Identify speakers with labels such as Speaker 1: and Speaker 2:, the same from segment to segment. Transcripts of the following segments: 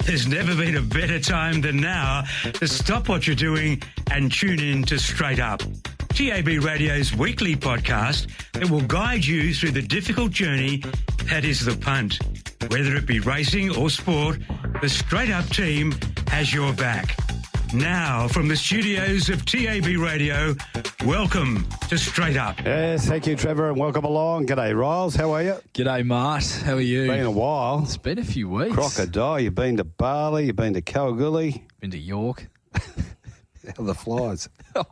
Speaker 1: There's never been a better time than now to stop what you're doing and tune in to Straight Up, TAB Radio's weekly podcast that will guide you through the difficult journey that is the punt. Whether it be racing or sport, the Straight Up team has your back. Now, from the studios of TAB Radio, welcome to Straight Up.
Speaker 2: Yes, thank you, Trevor, and welcome along. G'day, Riles. How are you?
Speaker 3: G'day, Mart. How are you?
Speaker 2: Been a while.
Speaker 3: It's been a few weeks.
Speaker 2: Crocodile. You've been to Bali. You've been to Kalgoorlie.
Speaker 3: Been to York.
Speaker 2: How are the flies? How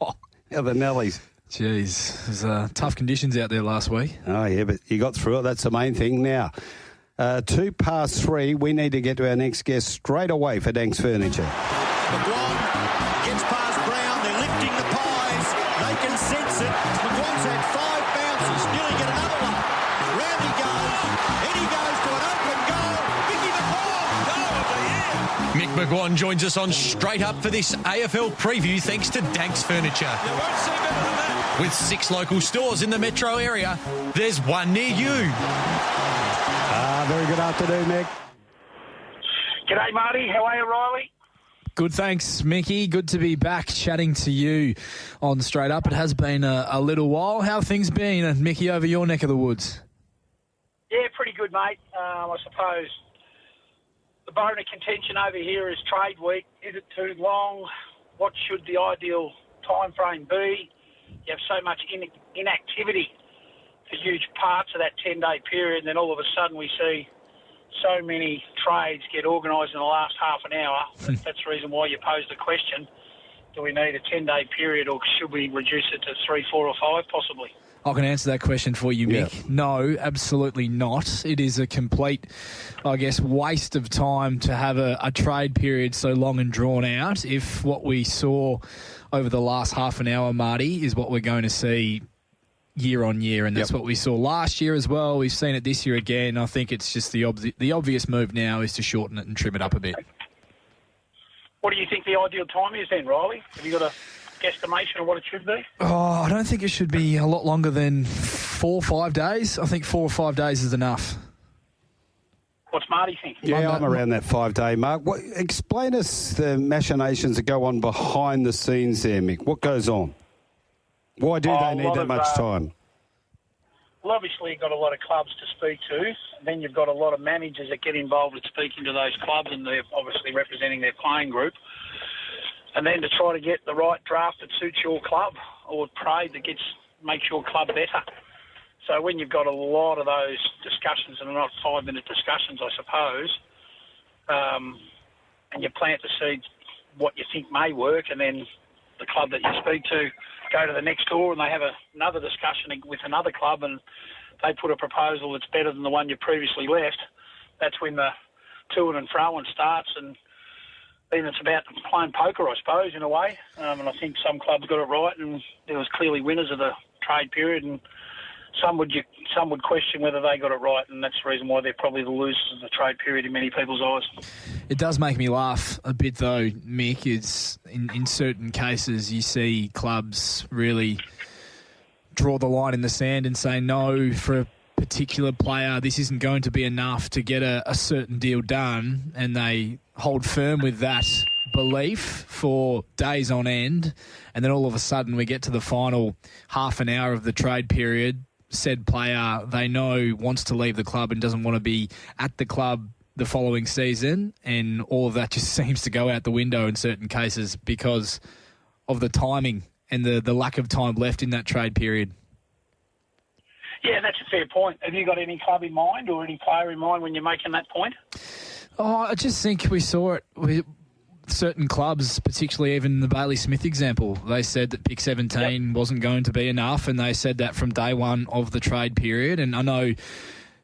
Speaker 2: are the Nellies?
Speaker 3: Jeez, there's tough conditions out there last week.
Speaker 2: Oh, yeah, but you got through it. That's the main thing. Now, 3:02, we need to get to our next guest straight away for Dankz Furniture.
Speaker 4: McGuane gets past Brown. They're lifting the pies. They can sense it. McGuane's had 5 bounces. Nearly get another one. Round he goes. In he goes to an open goal. Mickey McGuane, goal of the year.
Speaker 5: Mick McGuane joins us on Straight Up for this AFL preview thanks to Dankz Furniture.
Speaker 4: You won't see better than that.
Speaker 5: With 6 local stores in the metro area, there's one near you.
Speaker 2: Very good afternoon, Mick.
Speaker 6: G'day, Marty. How are you, Riley?
Speaker 3: Good, thanks, Mickey. Good to be back chatting to you on Straight Up. It has been a little while. How have things been, Mickey, over your neck of the woods?
Speaker 6: Yeah, pretty good, mate. I suppose the bone of contention over here is trade week. Is it too long? What should the ideal time frame be? You have so much inactivity for huge parts of that 10-day period, and then all of a sudden we see so many trades get organised in the last half an hour. That's the reason why you posed the question, do we need a 10-day period or should we reduce it to 3, 4 or 5 possibly?
Speaker 3: I can answer that question for you, Mick.
Speaker 2: Yeah.
Speaker 3: No, absolutely not. It is a complete, I guess, waste of time to have a trade period so long and drawn out if what we saw over the last half an hour, Marty, is what we're going to see year on year, and that's what we saw last year as well. We've seen it this year again. I think it's just the obvious move now is to shorten it and trim it up a bit.
Speaker 6: What do you think the ideal time is then, Riley? Have you got a guesstimation of what it should be?
Speaker 3: Oh, I don't think it should be a lot longer than 4 or 5 days. I think 4 or 5 days is enough.
Speaker 6: What's Marty thinking?
Speaker 2: Yeah, I'm around that 5-day mark. Explain us the machinations that go on behind the scenes there, Mick. What goes on? Why do they need that much time?
Speaker 6: Well, obviously you've got a lot of clubs to speak to. And then you've got a lot of managers that get involved with speaking to those clubs, and they're obviously representing their playing group. And then to try to get the right draft that suits your club or trade that makes your club better. So when you've got a lot of those discussions, and they're not 5-minute discussions, I suppose, and you plant the seeds what you think may work, and then the club that you speak to go to the next door and they have another discussion with another club and they put a proposal that's better than the one you previously left, that's when the to and fro starts, and then it's about playing poker, I suppose, in a way. And I think some clubs got it right, and there was clearly winners of the trade period, and some would question whether they got it right, and that's the reason why they're probably the losers of the trade period in many people's eyes.
Speaker 3: It does make me laugh a bit, though, Mick. It's in certain cases you see clubs really draw the line in the sand and say no for a particular player. This isn't going to be enough to get a certain deal done, and they hold firm with that belief for days on end, and then all of a sudden we get to the final half an hour of the trade period. Said player they know wants to leave the club and doesn't want to be at the club the following season, and all of that just seems to go out the window in certain cases because of the timing and the lack of time left in that trade period.
Speaker 6: Yeah, that's a fair point. Have you got any club in mind or any player in mind when you're making that point?
Speaker 3: Oh, I just think we saw it with certain clubs, particularly even the Bailey Smith example. They said that pick 17 wasn't going to be enough, and they said that from day one of the trade period. And I know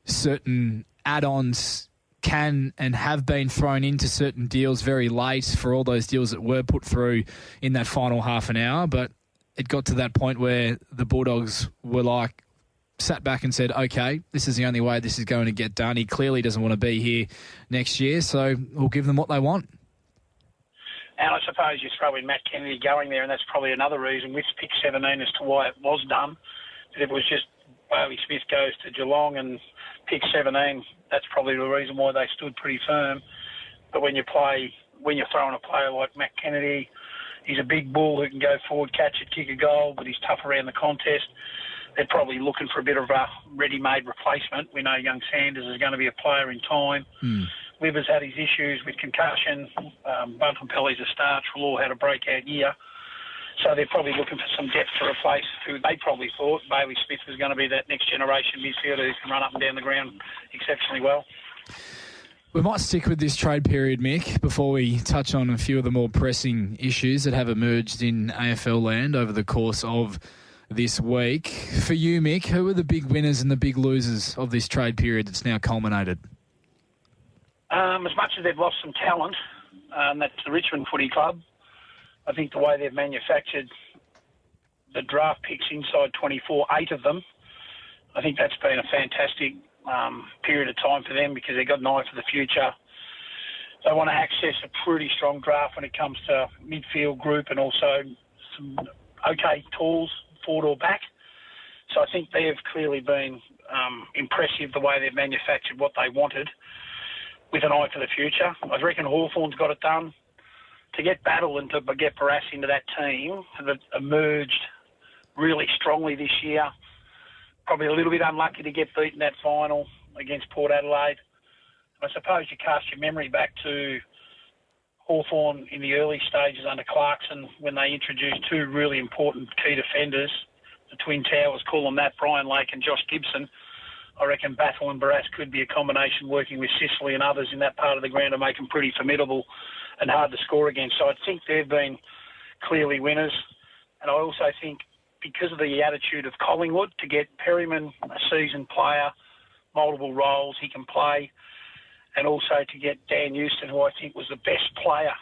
Speaker 3: certain add-ons can and have been thrown into certain deals very late for all those deals that were put through in that final half an hour, but it got to that point where the Bulldogs were sat back and said, okay, this is the only way this is going to get done. He clearly doesn't want to be here next year, so we'll give them what they want.
Speaker 6: And I suppose you throw in Matt Kennedy going there, and that's probably another reason with pick 17 as to why it was done. If it was just Bailey Smith goes to Geelong and pick 17, that's probably the reason why they stood pretty firm. But when you're throwing a player like Matt Kennedy, he's a big bull who can go forward, catch it, kick a goal, but he's tough around the contest. They're probably looking for a bit of a ready-made replacement. We know young Sanders is going to be a player in time. Liver's had his issues with concussion. Bontempelli's a start. Trelaw had a breakout year. So they're probably looking for some depth to replace who they probably thought Bailey Smith was going to be that next generation midfielder who can run up and down the ground exceptionally well.
Speaker 3: We might stick with this trade period, Mick, before we touch on a few of the more pressing issues that have emerged in AFL land over the course of this week. For you, Mick, who are the big winners and the big losers of this trade period that's now culminated?
Speaker 6: As much as they've lost some talent, that's the Richmond Footy Club. I think the way they've manufactured the draft picks inside 24, 8 of them, I think that's been a fantastic period of time for them because they've got an eye for the future. They want to access a pretty strong draft when it comes to midfield group and also some okay tools, forward or back. So I think they have clearly been impressive the way they've manufactured what they wanted with an eye for the future. I reckon Hawthorn's got it done. To get Battle and to get Barras into that team that emerged really strongly this year, probably a little bit unlucky to get beaten that final against Port Adelaide. I suppose you cast your memory back to Hawthorn in the early stages under Clarkson when they introduced two really important key defenders, the Twin Towers, call them that, Brian Lake and Josh Gibson. I reckon Battle and Barras could be a combination working with Sicily and others in that part of the ground to make them pretty formidable and hard to score against. So I think they've been clearly winners. And I also think because of the attitude of Collingwood, to get Perryman, a seasoned player, multiple roles he can play, and also to get Dan Houston, who I think was the best player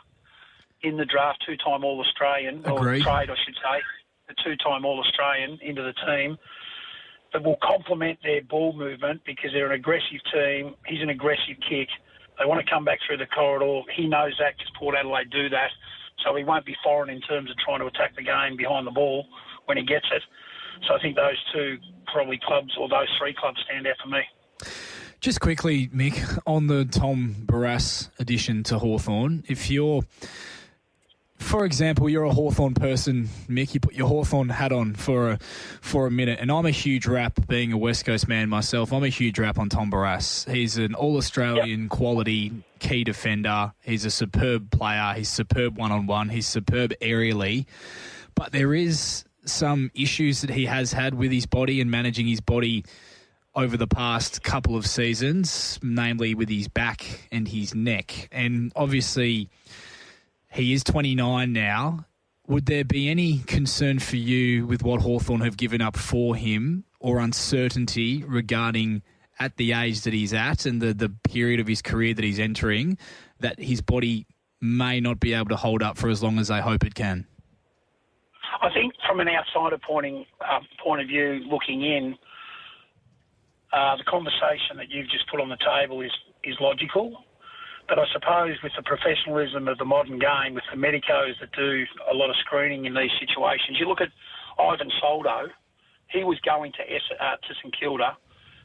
Speaker 6: in the draft, two-time All-Australian,
Speaker 3: Agreed.
Speaker 6: Or trade, I should say, the two-time All-Australian into the team, that will complement their ball movement because they're an aggressive team. He's an aggressive kick. They want to come back through the corridor. He knows that because Port Adelaide do that. So he won't be foreign in terms of trying to attack the game behind the ball when he gets it. So I think those two probably clubs, or those three clubs, stand out for me.
Speaker 3: Just quickly, Mick, on the Tom Barras addition to Hawthorn, if you're, for example, you're a Hawthorn person, Mick, you put your Hawthorn hat on for a minute, and I'm a huge rap, being a West Coast man myself, I'm a huge rap on Tom Barras. He's an All-Australian quality key defender. He's a superb player. He's superb one-on-one. He's superb aerially. But there is some issues that he has had with his body and managing his body over the past couple of seasons, namely with his back and his neck. And obviously, he is 29 now. Would there be any concern for you with what Hawthorn have given up for him, or uncertainty regarding at the age that he's at and the period of his career that he's entering, that his body may not be able to hold up for as long as they hope it can?
Speaker 6: I think from an outsider point of view, looking in, the conversation that you've just put on the table is logical. But I suppose with the professionalism of the modern game, with the medicos that do a lot of screening in these situations, you look at Ivan Soldo, he was going to St Kilda,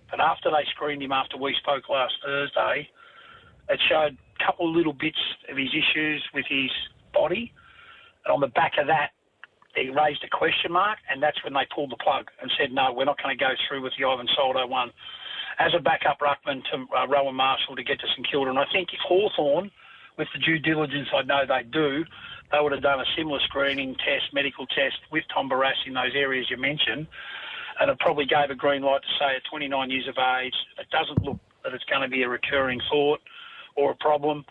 Speaker 6: but after they screened him after we spoke last Thursday, it showed a couple of little bits of his issues with his body. And on the back of that, they raised a question mark, and that's when they pulled the plug and said, no, we're not going to go through with the Ivan Soldo one as a backup ruckman to Rowan Marshall to get to St Kilda. And I think if Hawthorn, with the due diligence I know they do, they would have done a similar screening test, medical test with Tom Barras in those areas you mentioned, and it probably gave a green light to say at 29 years of age, it doesn't look that it's going to be a recurring thought or a problem.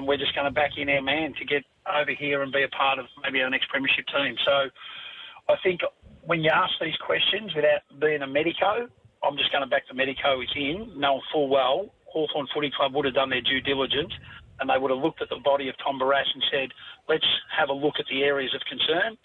Speaker 6: We're just going to back in our man to get over here and be a part of maybe our next premiership team. So I think when you ask these questions without being a medico, I'm just going to back the medico is in, knowing full well Hawthorn Footy Club would have done their due diligence and they would have looked at the body of Tom Barras and said, let's have a look at the areas of concern.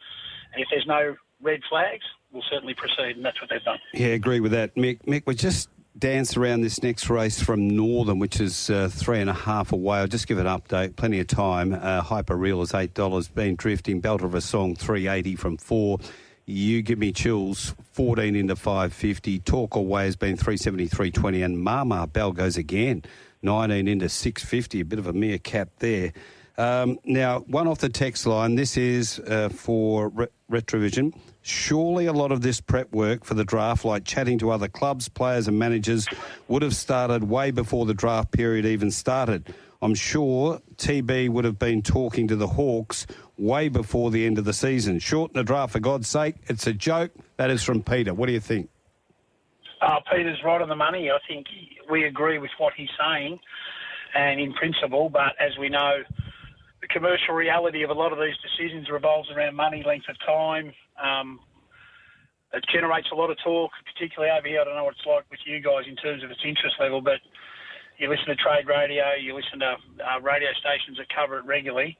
Speaker 6: And if there's no red flags, we'll certainly proceed, and that's what they've done. Yeah,
Speaker 2: agree with that. Mick, we just danced around this next race from Northern, which is 3.5 away. I'll just give an update. Plenty of time. Hyper Real is $8. Been Drifting. Belter of a Song, $3.80 from 4. You Give Me Chills, 14 into $5.50. Talk Away has been $3.70, $3.20. And Mama Bell Goes Again, 19 into 650, a bit of a meerkat there. Now, one off the text line, this is for Retrovision. Surely a lot of this prep work for the draft, like chatting to other clubs, players and managers, would have started way before the draft period even started. I'm sure TB would have been talking to the Hawks way before the end of the season. Shorten the draft, for God's sake. It's a joke. That is from Peter. What do you think?
Speaker 6: Peter's right on the money. I think we agree with what he's saying and in principle, but as we know, the commercial reality of a lot of these decisions revolves around money, length of time. It generates a lot of talk, particularly over here. I don't know what it's like with you guys in terms of its interest level, but you listen to trade radio, you listen to radio stations that cover it regularly.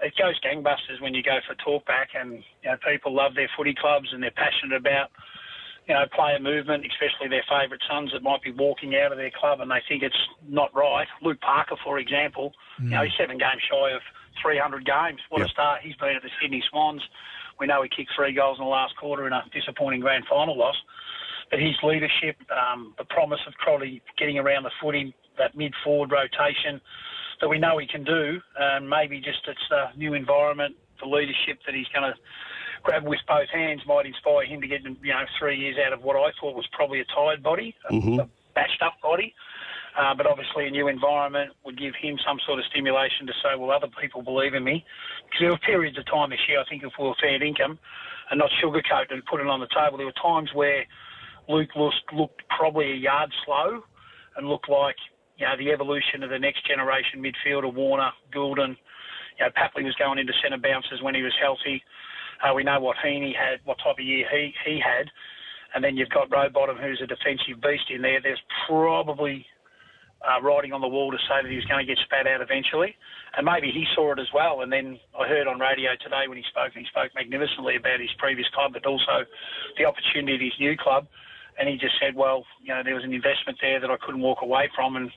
Speaker 6: It goes gangbusters when you go for talkback, and people love their footy clubs and they're passionate about player movement, especially their favourite sons that might be walking out of their club and they think it's not right. Luke Parker, for example, he's 7 games shy of 300 games. What a start he's been at the Sydney Swans. We know he kicked 3 goals in the last quarter in a disappointing grand final loss. But his leadership, the promise of probably getting around the footy, that mid-forward rotation that we know he can do, and maybe just it's the new environment, the leadership that he's going to grab with both hands might inspire him to get 3 years out of what I thought was probably a tired body, a bashed-up body. But obviously a new environment would give him some sort of stimulation to say, well, other people believe in me. Because there were periods of time this year, I think, if we were fair income and not sugarcoat and put it on the table, there were times where Luke looked probably a yard slow and looked like, the evolution of the next generation midfielder, Warner, Goulden. Papley was going into centre bounces when he was healthy. We know what Heaney had, what type of year he had. And then you've got Rowbottom, who's a defensive beast in there. There's probably writing on the wall to say that he was going to get spat out eventually. And maybe he saw it as well. And then I heard on radio today when he spoke magnificently about his previous club, but also the opportunity at his new club. And he just said, well, there was an investment there that I couldn't walk away from. And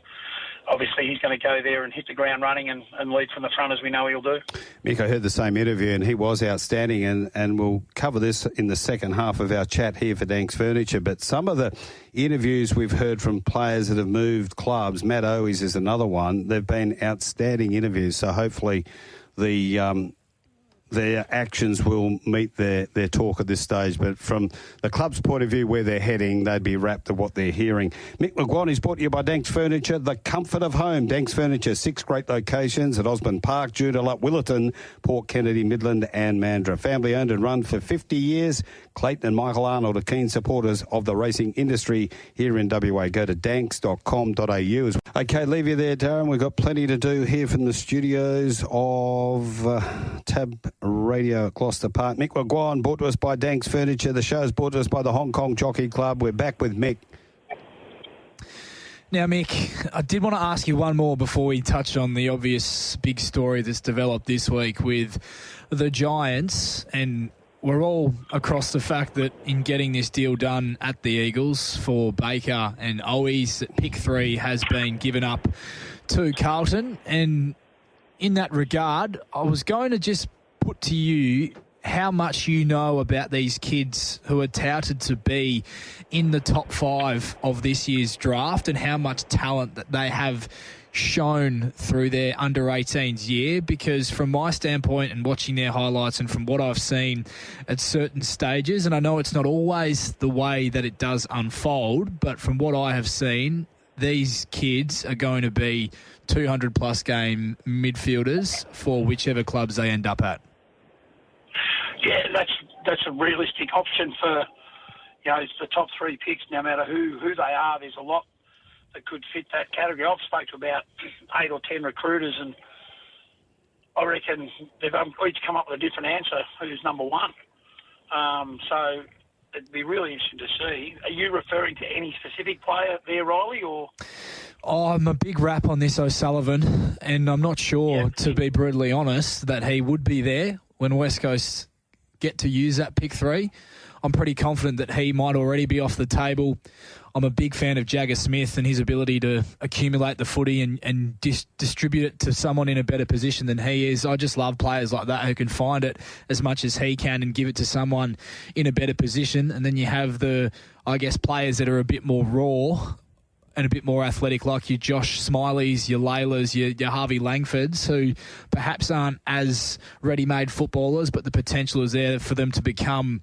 Speaker 6: obviously he's going to go there and hit the ground running and lead from the front, as we know he'll do.
Speaker 2: Mick, I heard the same interview and he was outstanding, and we'll cover this in the second half of our chat here for Dankz Furniture. But some of the interviews we've heard from players that have moved clubs, Matt Owies is another one, they've been outstanding interviews. So hopefully their actions will meet their talk at this stage. But from the club's point of view, where they're heading, they'd be rapt at what they're hearing. Mick McGuane is brought to you by Dankz Furniture, the comfort of home. Dankz Furniture, 6 great locations at Osborne Park, Joondalup, Willerton, Port Kennedy, Midland and Mandurah. Family owned and run for 50 years. Clayton and Michael Arnold are keen supporters of the racing industry here in WA. Go to danks.com.au. Okay, leave you there, Darren. We've got plenty to do here from the studios of TABradio at Gloucester Park. Mick McGuane, brought to us by Dankz Furniture. The show's brought to us by the Hong Kong Jockey Club. We're back with Mick.
Speaker 3: Now, Mick, I did want to ask you one more before we touch on the obvious big story that's developed this week with the Giants, and we're all across the fact that in getting this deal done at the Eagles for Baker and Owies, that pick 3 has been given up to Carlton. And in that regard, I was going to just put to you how much you know about these kids who are touted to be in the top 5 of this year's draft and how much talent that they have shown through their under-18s year, because from my standpoint and watching their highlights and from what I've seen at certain stages, and I know it's not always the way that it does unfold, but from what I have seen, these kids are going to be 200-plus game midfielders for whichever clubs they end up at.
Speaker 6: Yeah, that's a realistic option for, it's the top 3 picks, no matter who they are. There's a lot that could fit that category. I've spoke to about 8 or 10 recruiters, and I reckon they've each come up with a different answer who's number 1. So it'd be really interesting to see. Are you referring to any specific player there, Riley, or?
Speaker 3: Oh, I'm a big rap on this O'Sullivan, and I'm not sure, to be brutally honest, that he would be there when West Coast get to use that pick 3. I'm pretty confident that he might already be off the table. I'm a big fan of Jagger Smith and his ability to accumulate the footy and distribute it to someone in a better position than he is. I just love players like that who can find it as much as he can and give it to someone in a better position. And then you have the, players that are a bit more raw and a bit more athletic, like your Josh Smileys, your Laylas, your Harvey Langfords, who perhaps aren't as ready-made footballers, but the potential is there for them to become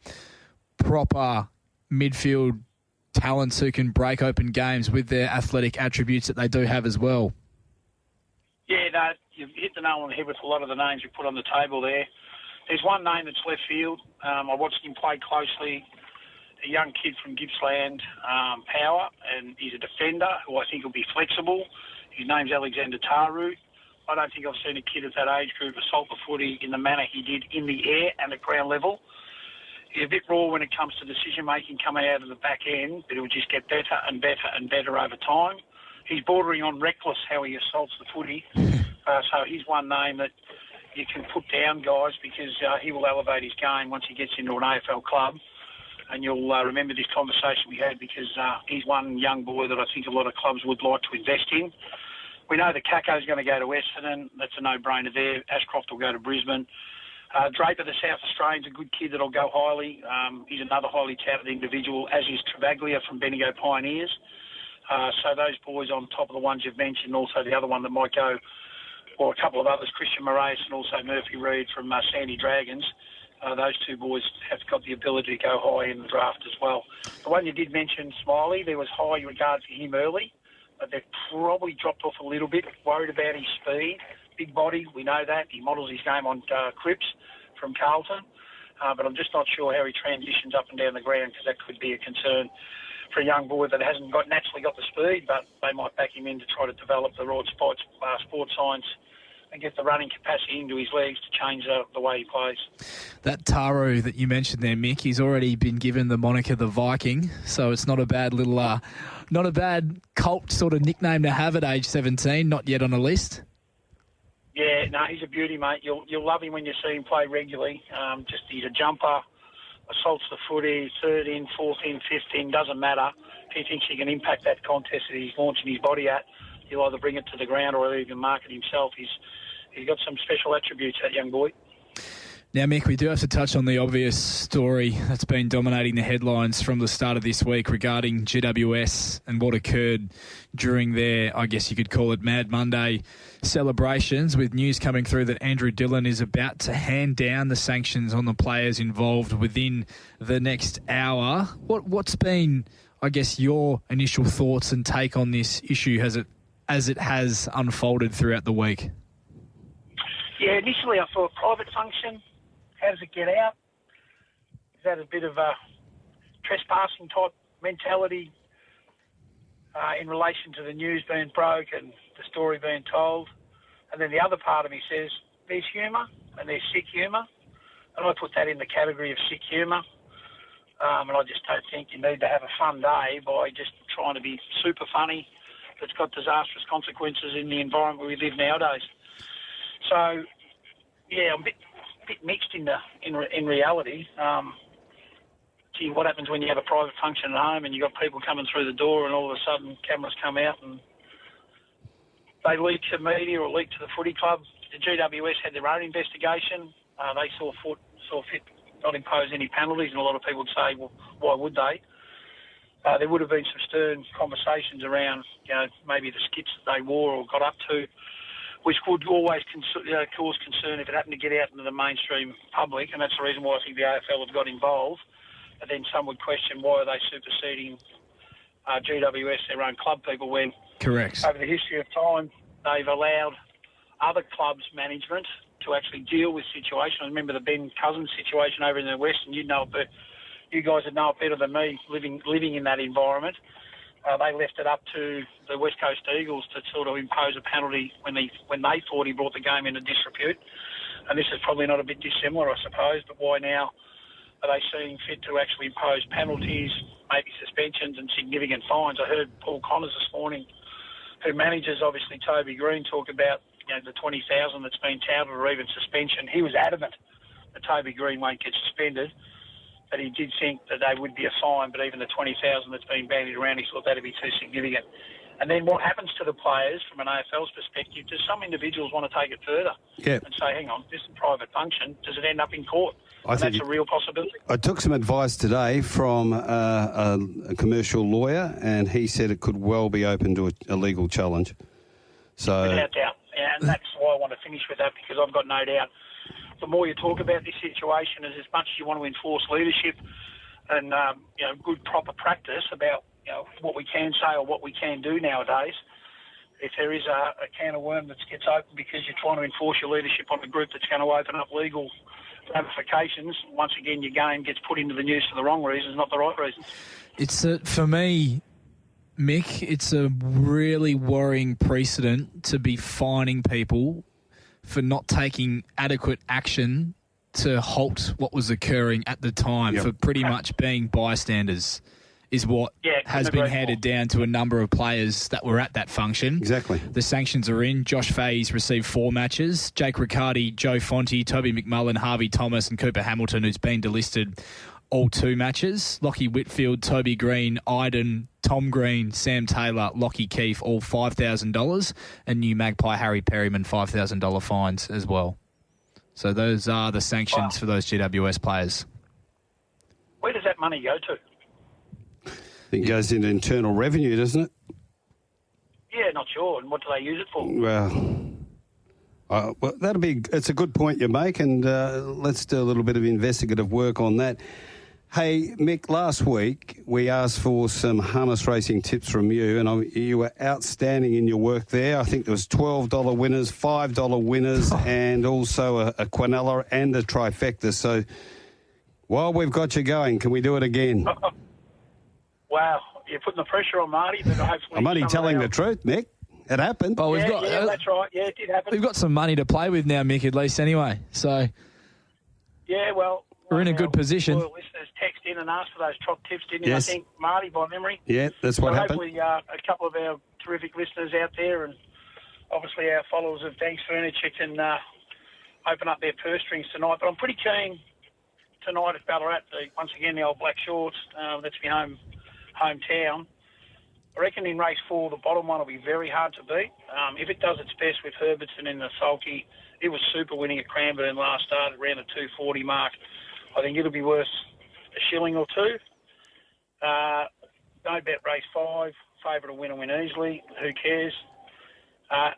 Speaker 3: proper midfield talents who can break open games with their athletic attributes that they do have as well.
Speaker 6: Yeah, no, you've hit the nail on the head with a lot of the names you put on the table there. There's one name that's left field. I watched him play closely. A young kid from Gippsland, Power, and he's a defender who I think will be flexible. His name's Alexander Taru. I don't think I've seen a kid at that age group assault the footy in the manner he did in the air and at ground level. He's a bit raw when it comes to decision-making coming out of the back end, but he'll just get better and better and better over time. He's bordering on reckless how he assaults the footy. So he's one name that you can put down, guys, because he will elevate his game once he gets into an AFL club. And you'll remember this conversation we had because he's one young boy that I think a lot of clubs would like to invest in. We know that Caco's going to go to Essendon. That's a no-brainer there. Ashcroft will go to Brisbane. Draper, the South Australian's a good kid that'll go highly. He's another highly touted individual, as is Travaglia from Bendigo Pioneers. So those boys on top of the ones you've mentioned, also the other one that might go, or a couple of others, Christian Moraes and also Murphy Reid from Sandy Dragons. Those two boys have got the ability to go high in the draft as well. The one you did mention, Smiley, there was high regard for him early, but they've probably dropped off a little bit, worried about his speed. Big body, we know that. He models his game on Cripps from Carlton, but I'm just not sure how he transitions up and down the ground because that could be a concern for a young boy that hasn't naturally got the speed, but they might back him in to try to develop the right sports science and get the running capacity into his legs to change the way he plays.
Speaker 3: That Taro that you mentioned there, Mick, he's already been given the moniker the Viking, so it's not a bad little, not a bad cult sort of nickname to have at age 17, not yet on a list.
Speaker 6: Yeah, no, he's a beauty, mate. You'll love him when you see him play regularly. He's a jumper, assaults the footy, third in, fourth in, fifth in, doesn't matter. If he thinks he can impact that contest that he's launching his body at, he'll either bring it to the ground or he'll even mark it himself. He's got some special attributes, that young boy.
Speaker 3: Now, Mick, we do have to touch on the obvious story that's been dominating the headlines from the start of this week regarding GWS and what occurred during their, I guess you could call it, Mad Monday celebrations, with news coming through that Andrew Dillon is about to hand down the sanctions on the players involved within the next hour. What's been, I guess, your initial thoughts and take on this issue as it has unfolded throughout the week?
Speaker 6: Yeah, initially I thought private function. How does it get out? Is that a bit of a trespassing type mentality in relation to the news being broke and the story being told? And then the other part of me says there's humour and there's sick humour. And I put that in the category of sick humour. And I just don't think you need to have a fun day by just trying to be super funny. That's got disastrous consequences in the environment we live nowadays. So, yeah, I'm a bit mixed in reality. Gee, what happens when you have a private function at home and you've got people coming through the door and all of a sudden cameras come out and they leak to media or leak to the footy club? The GWS had their own investigation. They saw fit not impose any penalties, and a lot of people would say, well, why would they? There would have been some stern conversations around, maybe the skits that they wore or got up to, which would always cause concern if it happened to get out into the mainstream public, and that's the reason why I think the AFL have got involved. And then some would question why are they superseding GWS, their own club people, when
Speaker 3: correct
Speaker 6: over the history of time they've allowed other clubs' management to actually deal with situations. I remember the Ben Cousins situation over in the West, and you guys would know it better than me, living in that environment. They left it up to the West Coast Eagles to sort of impose a penalty when they thought he brought the game into disrepute. And this is probably not a bit dissimilar, I suppose, but why now are they seeing fit to actually impose penalties, maybe suspensions and significant fines? I heard Paul Connors this morning, who manages, obviously, Toby Green, talk about the 20,000 that's been touted or even suspension. He was adamant that Toby Green won't get suspended, but he did think that they would be a fine, but even the 20,000 that's been bandied around, he thought that'd be too significant. And then what happens to the players from an AFL's perspective, does some individuals want to take it further and say, hang on, this is a private function, does it end up in court? That's a real possibility.
Speaker 2: I took some advice today from a commercial lawyer, and he said it could well be open to a legal challenge. So,
Speaker 6: without doubt. And that's why I want to finish with that, because I've got no doubt the more you talk about this situation, as much as you want to enforce leadership and good proper practice about what we can say or what we can do nowadays, if there is a can of worm that gets open because you're trying to enforce your leadership on a group that's going to open up legal ramifications, once again your game gets put into the news for the wrong reasons, not the right reasons.
Speaker 3: It's for me, Mick, it's a really worrying precedent to be fining people for not taking adequate action to halt what was occurring at the time, for pretty much being bystanders, is what has been handed down to a number of players that were at that function.
Speaker 2: Exactly.
Speaker 3: The sanctions are in. Josh Fahey's received 4 matches. Jake Riccardi, Joe Fonte, Toby McMullen, Harvey Thomas and Cooper Hamilton, who's been delisted, all 2 matches. Lockie Whitfield, Toby Green, Iden, Tom Green, Sam Taylor, Lockie Keefe, all $5,000. And new Magpie Harry Perryman, $5,000 fines as well. So those are the sanctions for those GWS players.
Speaker 6: Where does that money go to?
Speaker 2: It goes into internal revenue, doesn't it?
Speaker 6: Yeah, not sure. And what do they use it for?
Speaker 2: Well, it's a good point you make, and let's do a little bit of investigative work on that. Hey, Mick, last week we asked for some harness racing tips from you, and you were outstanding in your work there. I think there was $12 winners, $5 winners, and also a Quinella and a trifecta. So while we've got you going, can we do it again?
Speaker 6: Wow, you're putting the pressure on Marty, but hopefully...
Speaker 2: I'm only telling the truth, Mick. It happened.
Speaker 3: Well,
Speaker 6: that's right. Yeah, it did happen.
Speaker 3: We've got some money to play with now, Mick, at least anyway. So,
Speaker 6: yeah, well...
Speaker 3: We're in a good position.
Speaker 6: Listeners text in and ask for those top tips, didn't you?
Speaker 2: Yes.
Speaker 6: I think, Marty, by memory.
Speaker 2: Yeah, that's what happened.
Speaker 6: Hopefully a couple of our terrific listeners out there, and obviously our followers of Dankz Furniture, can open up their purse strings tonight. But I'm pretty keen tonight at Ballarat, once again, the old black shorts. That's my hometown. I reckon in race 4, the bottom one will be very hard to beat. If it does its best with Herbertson in the sulky, it was super winning at Cranbourne last start around the 240 mark. I think it'll be worth a shilling or 2. Don't bet race 5. Favourite will win and win easily. Who cares?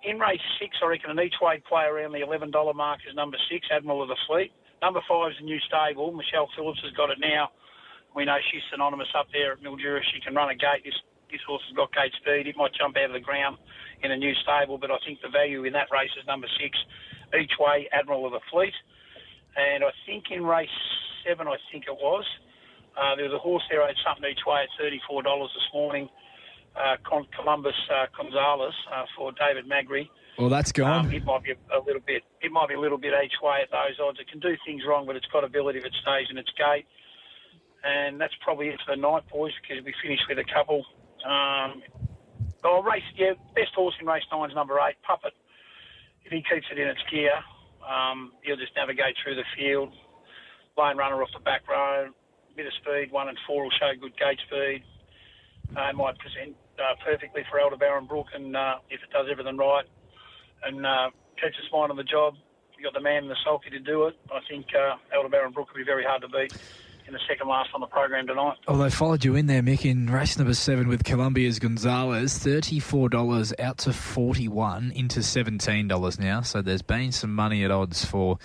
Speaker 6: In race 6, I reckon an each-way play around the $11 mark is number 6, Admiral of the Fleet. Number 5 is a new stable. Michelle Phillips has got it now. We know she's synonymous up there at Mildura. She can run a gate. This horse has got gate speed. It might jump out of the ground in a new stable, but I think the value in that race is number 6, each way, Admiral of the Fleet. And I think in race 7, there was a horse there owed something each way at $34 this morning, Columbus Gonzalez for David Magri.
Speaker 3: Well, that's gone.
Speaker 6: It might be a little bit each way at those odds. It can do things wrong, but it's got ability if it stays in its gate. And that's probably it for the night, boys, because we finished with a couple. Best horse in race 9 is number 8, Puppet. If he keeps it in its gear, he'll just navigate through the field. Lane runner off the back row, bit of speed, 1 and 4 will show good gate speed. It might present perfectly for Aldebaran Brook, and if it does everything right and keeps its mind on the job, you got the man in the sulky to do it. I think Aldebaran Brook will be very hard to beat in the second last on the program tonight.
Speaker 3: Oh, they followed you in there, Mick, in race number 7 with Columbia's Gonzalez. $34 out to $41 into $17 now. So there's been some money at odds for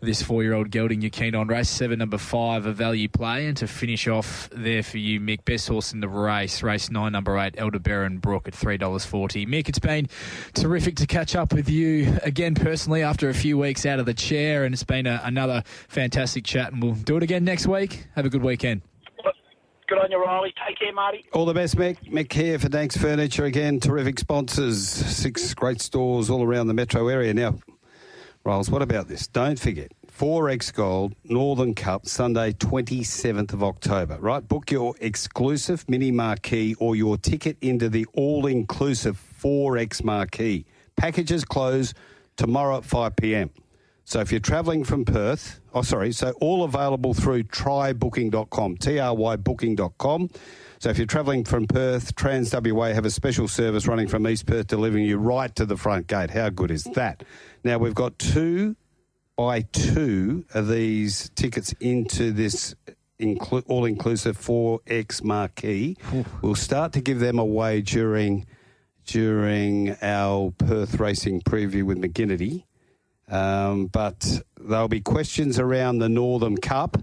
Speaker 3: this 4-year-old gelding you're keen on. Race 7, number 5, a value play. And to finish off there for you, Mick, best horse in the race, race 9, number 8, Aldebaran Brook at $3.40. Mick, it's been terrific to catch up with you again personally after a few weeks out of the chair, and it's been another fantastic chat, and we'll do it again next week. Have a good weekend.
Speaker 6: Good on you, Riley. Take care, Marty.
Speaker 2: All the best, Mick. Mick here for Dankz Furniture. Again, terrific sponsors. 6 great stores all around the metro area. Now, Riles, what about this? Don't forget, 4X Gold, Northern Cup, Sunday, 27th of October, right? Book your exclusive mini marquee or your ticket into the all-inclusive 4X marquee. Packages close tomorrow at 5 p.m. So if you're travelling from Perth, so all available through trybooking.com, trybooking.com. So if you're travelling from Perth, Trans WA have a special service running from East Perth, delivering you right to the front gate. How good is that? Now, we've got 2 by 2 of these tickets into this all-inclusive 4X marquee. We'll start to give them away during our Perth racing preview with McGinnity. But there'll be questions around the Northern Cup.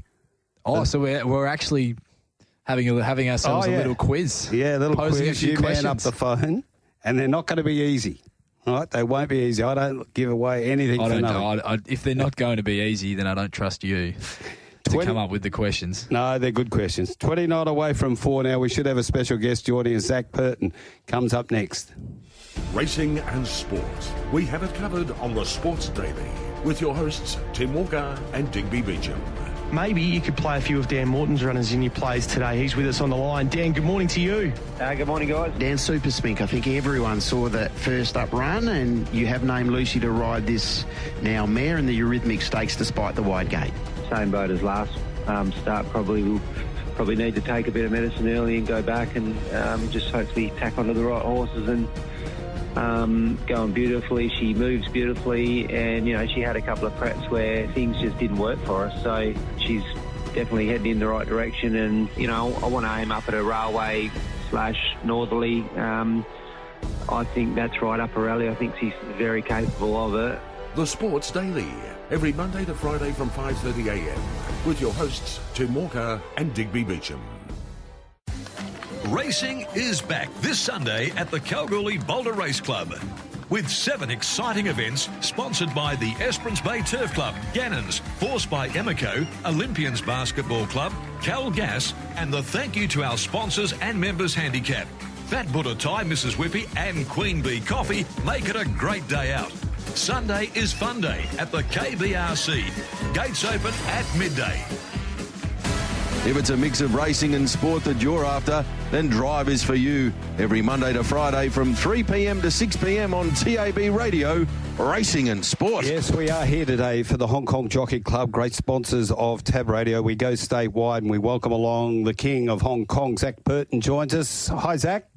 Speaker 3: Oh, so we're actually having ourselves a little quiz.
Speaker 2: Yeah, a little
Speaker 3: posing
Speaker 2: quiz.
Speaker 3: A few
Speaker 2: you
Speaker 3: questions.
Speaker 2: Man up the phone, and they're not going to be easy. Right? They won't be easy. I don't give away anything for nothing.
Speaker 3: If they're not going to be easy, then I don't trust you to come up with the questions.
Speaker 2: No, they're good questions. 29 away from 4 now. We should have a special guest joining us. Zac Purton comes up next.
Speaker 7: Racing and sport. We have it covered on the Sports Daily with your hosts Tim Walker and Digby Beecham.
Speaker 8: Maybe you could play a few of Dan Morton's runners in your plays today. He's with us on the line. Dan, good morning to you.
Speaker 9: Good morning, guys.
Speaker 10: Dan, super spink. I think everyone saw that first up run, and you have named Lucy to ride this now mare in the Eurythmic Stakes despite the wide gate.
Speaker 9: Same boat as last start. Probably need to take a bit of medicine early and go back and just hopefully tack onto the right horses and going beautifully. She moves beautifully, and she had a couple of preps where things just didn't work for her. So she's definitely heading in the right direction, and I want to aim up at a railway / northerly. I think that's right up her alley. I think she's very capable of it.
Speaker 7: The Sports Daily, every Monday to Friday from 5:30 a.m. with your hosts Tim Walker and Digby Beecham.
Speaker 11: Racing is back this Sunday at the Kalgoorlie Boulder Race Club with 7 exciting events sponsored by the Esperance Bay Turf Club, Gannon's, Force by Emeco, Olympians Basketball Club, Cal Gas, and the thank you to our sponsors and members handicap. Fat Buddha Thai, Mrs. Whippy and Queen Bee Coffee make it a great day out. Sunday is fun day at the KBRC. Gates open at midday.
Speaker 12: If it's a mix of racing and sport that you're after, then Drive is for you. Every Monday to Friday from 3 p.m. to 6 p.m. on TABradio, Racing and Sport.
Speaker 2: Yes, we are here today for the Hong Kong Jockey Club, great sponsors of TABradio. We go statewide and we welcome along the King of Hong Kong. Zac Purton joins us. Hi, Zac.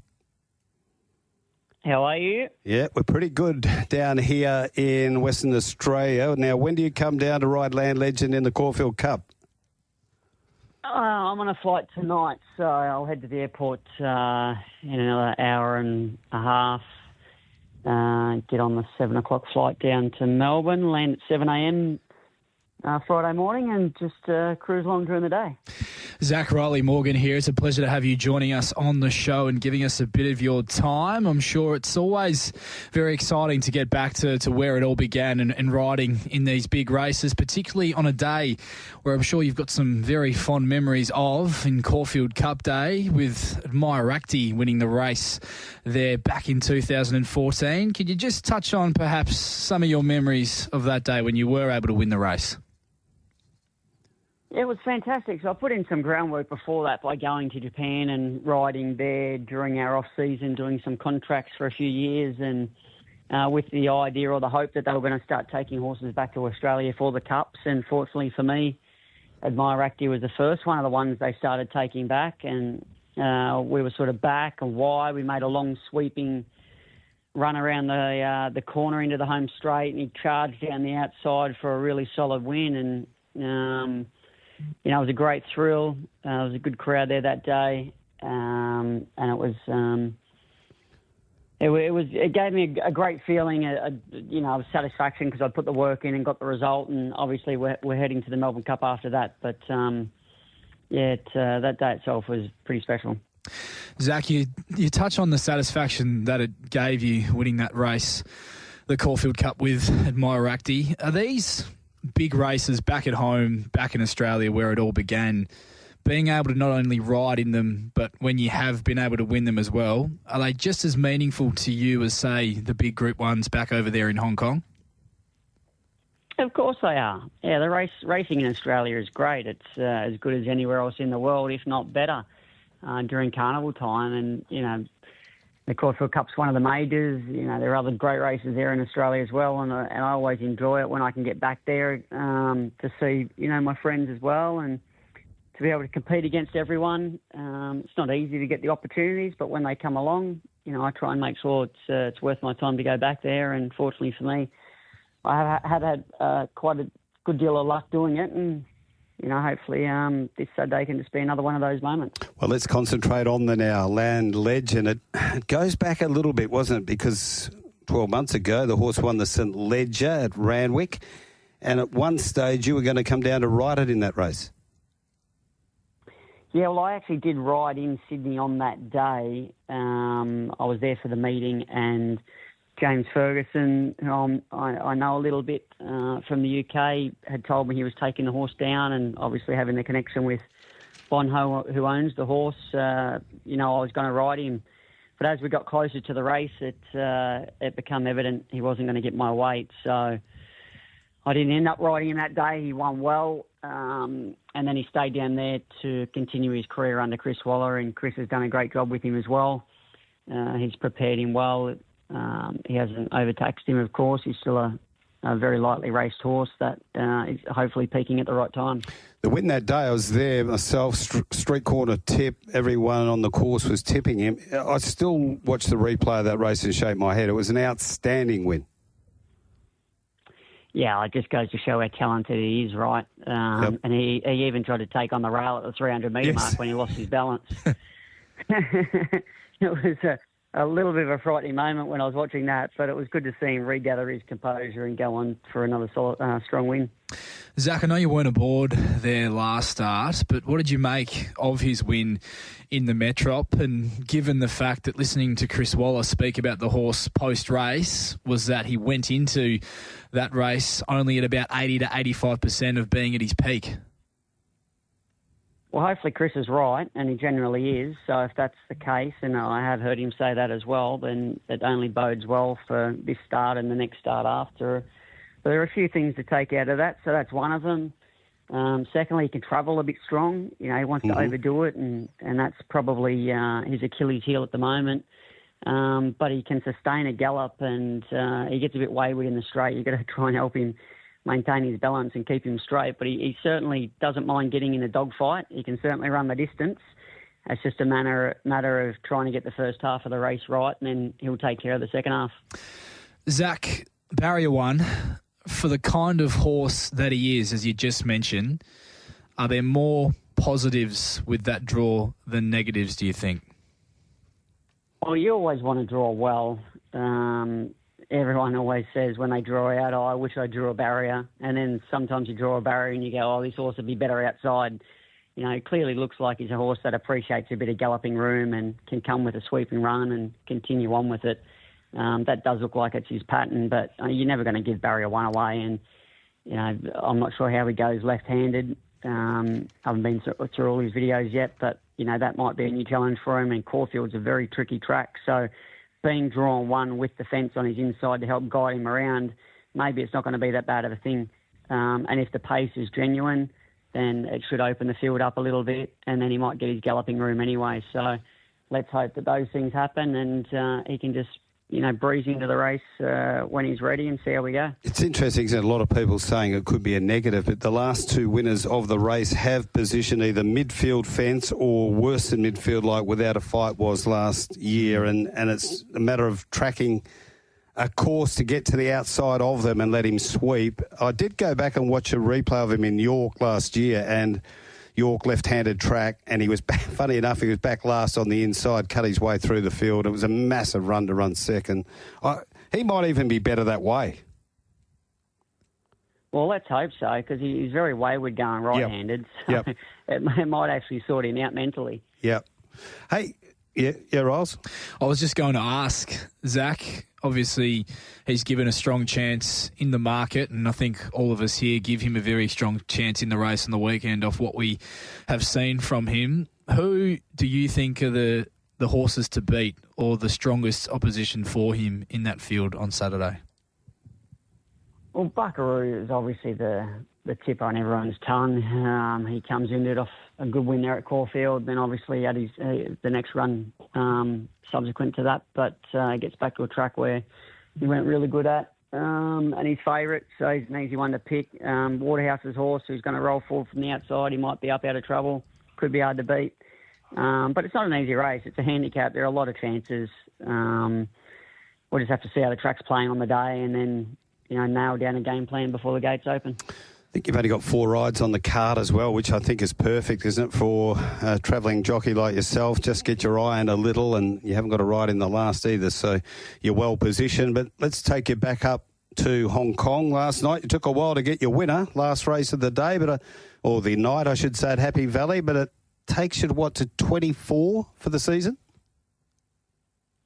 Speaker 13: How are you?
Speaker 2: Yeah, we're pretty good down here in Western Australia. Now, when do you come down to ride Land Legend in the Caulfield Cup?
Speaker 13: I'm on a flight tonight, so I'll head to the airport in another hour and a half, get on the 7 o'clock flight down to Melbourne, land at 7 a.m. Friday morning, and just cruise along during the day.
Speaker 3: Zac Rylie Morgan here. It's a pleasure to have you joining us on the show and giving us a bit of your time. I'm sure it's always very exciting to get back to where it all began and riding in these big races, particularly on a day where I'm sure you've got some very fond memories of in Caulfield Cup Day with Myrakti winning the race there back in 2014. Could you just touch on perhaps some of your memories of that day when you were able to win the race?
Speaker 13: It was fantastic. So I put in some groundwork before that by going to Japan and riding there during our off-season, doing some contracts for a few years, and with the idea or the hope that they were going to start taking horses back to Australia for the Cups. And fortunately for me, Myrakti was the first one of the ones they started taking back, and we were sort of back and wide. We made a long sweeping run around the corner into the home straight, and he charged down the outside for a really solid win. And it was a great thrill. There was a good crowd there that day, and it gave me a great feeling, of satisfaction because I put the work in and got the result, and obviously we're heading to the Melbourne Cup after that. But that day itself was pretty special.
Speaker 3: Zac, you touch on the satisfaction that it gave you winning that race, the Caulfield Cup with Myrakti. Are these big races back at home, back in Australia where it all began, being able to not only ride in them, but when you have been able to win them as well, are they just as meaningful to you as, say, the big Group 1s back over there in Hong Kong?
Speaker 13: Of course they are. Yeah, the racing in Australia is great. It's as good as anywhere else in the world, if not better, during carnival time. And, the Caulfield Cup's one of the majors. You know, there are other great races there in Australia as well, and I always enjoy it when I can get back there to see, you know, my friends as well, and to be able to compete against everyone. It's not easy to get the opportunities, but when they come along, you know, I try and make sure it's worth my time to go back there. And fortunately for me, I have had quite a good deal of luck doing it, and you know, hopefully this Saturday can just be another one of those moments.
Speaker 2: Well, let's concentrate on the now land legend. It goes back a little bit, wasn't it? Because 12 months ago, the horse won the St. Ledger at Randwick, and at one stage you were going to come down to ride it in that race.
Speaker 13: Yeah, well, I actually did ride in Sydney on that day. I was there for the meeting, and James Ferguson, who I know a little bit from the UK, had told me he was taking the horse down, and obviously having the connection with Bonho, who owns the horse, you know, I was going to ride him. But as we got closer to the race, it became evident he wasn't going to get my weight, so I didn't end up riding him that day. He won well, and then he stayed down there to continue his career under Chris Waller, and Chris has done a great job with him as well. He's prepared him well. He hasn't overtaxed him, of course. He's still a very lightly raced horse that is hopefully peaking at the right time.
Speaker 2: The win that day, I was there myself, street corner tip. Everyone on the course was tipping him. I still watch the replay of that race and shake my head. It was an outstanding win. Yeah,
Speaker 13: it just goes to show how talented he is, right?
Speaker 2: Yep.
Speaker 13: And he even tried to take on the rail at the 300-metre mark when he lost his balance. It was a little bit of a frightening moment when I was watching that, but it was good to see him regather his composure and go on for another strong win.
Speaker 3: Zach, I know you weren't aboard there last start, but what did you make of his win in the Metrop? And given the fact that listening to Chris Waller speak about the horse post-race was that he went into that race only at about 80 to 85% of being at his peak.
Speaker 13: Well, hopefully Chris is right, and he generally is. So if that's the case, and I have heard him say that as well, then it only bodes well for this start and the next start after. But there are a few things to take out of that, so that's one of them. Secondly, he can travel a bit strong. You know, he wants to overdo it, and that's probably his Achilles heel at the moment. But he can sustain a gallop, and he gets a bit wayward in the straight. You've got to try and help him maintain his balance and keep him straight. But he certainly doesn't mind getting in a dogfight. He can certainly run the distance. It's just a matter of trying to get the first half of the race right, and then he'll take care of the second half.
Speaker 3: Zach, barrier one, for the kind of horse that he is, as you just mentioned, are there more positives with that draw than negatives, do you think?
Speaker 13: Well, you always want to draw well. Everyone always says when they draw out, I wish I drew a barrier. And then sometimes you draw a barrier and you go, this horse would be better outside. You know, it clearly looks like he's a horse that appreciates a bit of galloping room and can come with a sweeping run and continue on with it. That does look like it's his pattern, but you're never going to give barrier one away. And, you know, I'm not sure how he goes left-handed. I haven't been through all his videos yet, but, you know, that might be a new challenge for him. And Caulfield's a very tricky track, so being drawn one with the fence on his inside to help guide him around, maybe it's not going to be that bad of a thing. And if the pace is genuine, then it should open the field up a little bit, and then he might get his galloping room anyway. So let's hope that those things happen and he can just, you know, breeze into the race when he's ready and see how we go.
Speaker 2: It's interesting, isn't it? A lot of people saying it could be a negative, but the last two winners of the race have positioned either midfield fence or worse than midfield, like Without a Fight was last year, and it's a matter of tracking a course to get to the outside of them and let him sweep. I did go back and watch a replay of him in York last year, and York left-handed track, and he was back, funny enough, he was back last on the inside, cut his way through the field. It was a massive run to run second. He might even be better that way.
Speaker 13: Well, let's hope so, because he's very wayward going right-handed. So it might actually sort him out mentally.
Speaker 2: Yep. Hey, yeah, Riles?
Speaker 3: I was just going to ask, Zach, obviously he's given a strong chance in the market, and I think all of us here give him a very strong chance in the race on the weekend off what we have seen from him. Who do you think are the horses to beat or the strongest opposition for him in that field on Saturday?
Speaker 13: Well, Buckaroo is obviously the the tip on everyone's tongue. He comes into it off a good win there at Caulfield, then obviously had his the next run subsequent to that, but gets back to a track where he went really good at. And his favourite, so he's an easy one to pick. Waterhouse's horse, who's going to roll forward from the outside. He might be up out of trouble. Could be hard to beat. But it's not an easy race. It's a handicap. There are a lot of chances. We'll just have to see how the track's playing on the day and then, nail down a game plan before the gates open.
Speaker 2: I think you've only got 4 rides on the card as well, which I think is perfect, isn't it, for a travelling jockey like yourself? Just get your eye in a little, and you haven't got a ride in the last either, so you're well positioned. But let's take you back up to Hong Kong last night. It took a while to get your winner, last race of the day, or the night, I should say, at Happy Valley, but it takes you to 24 for the season?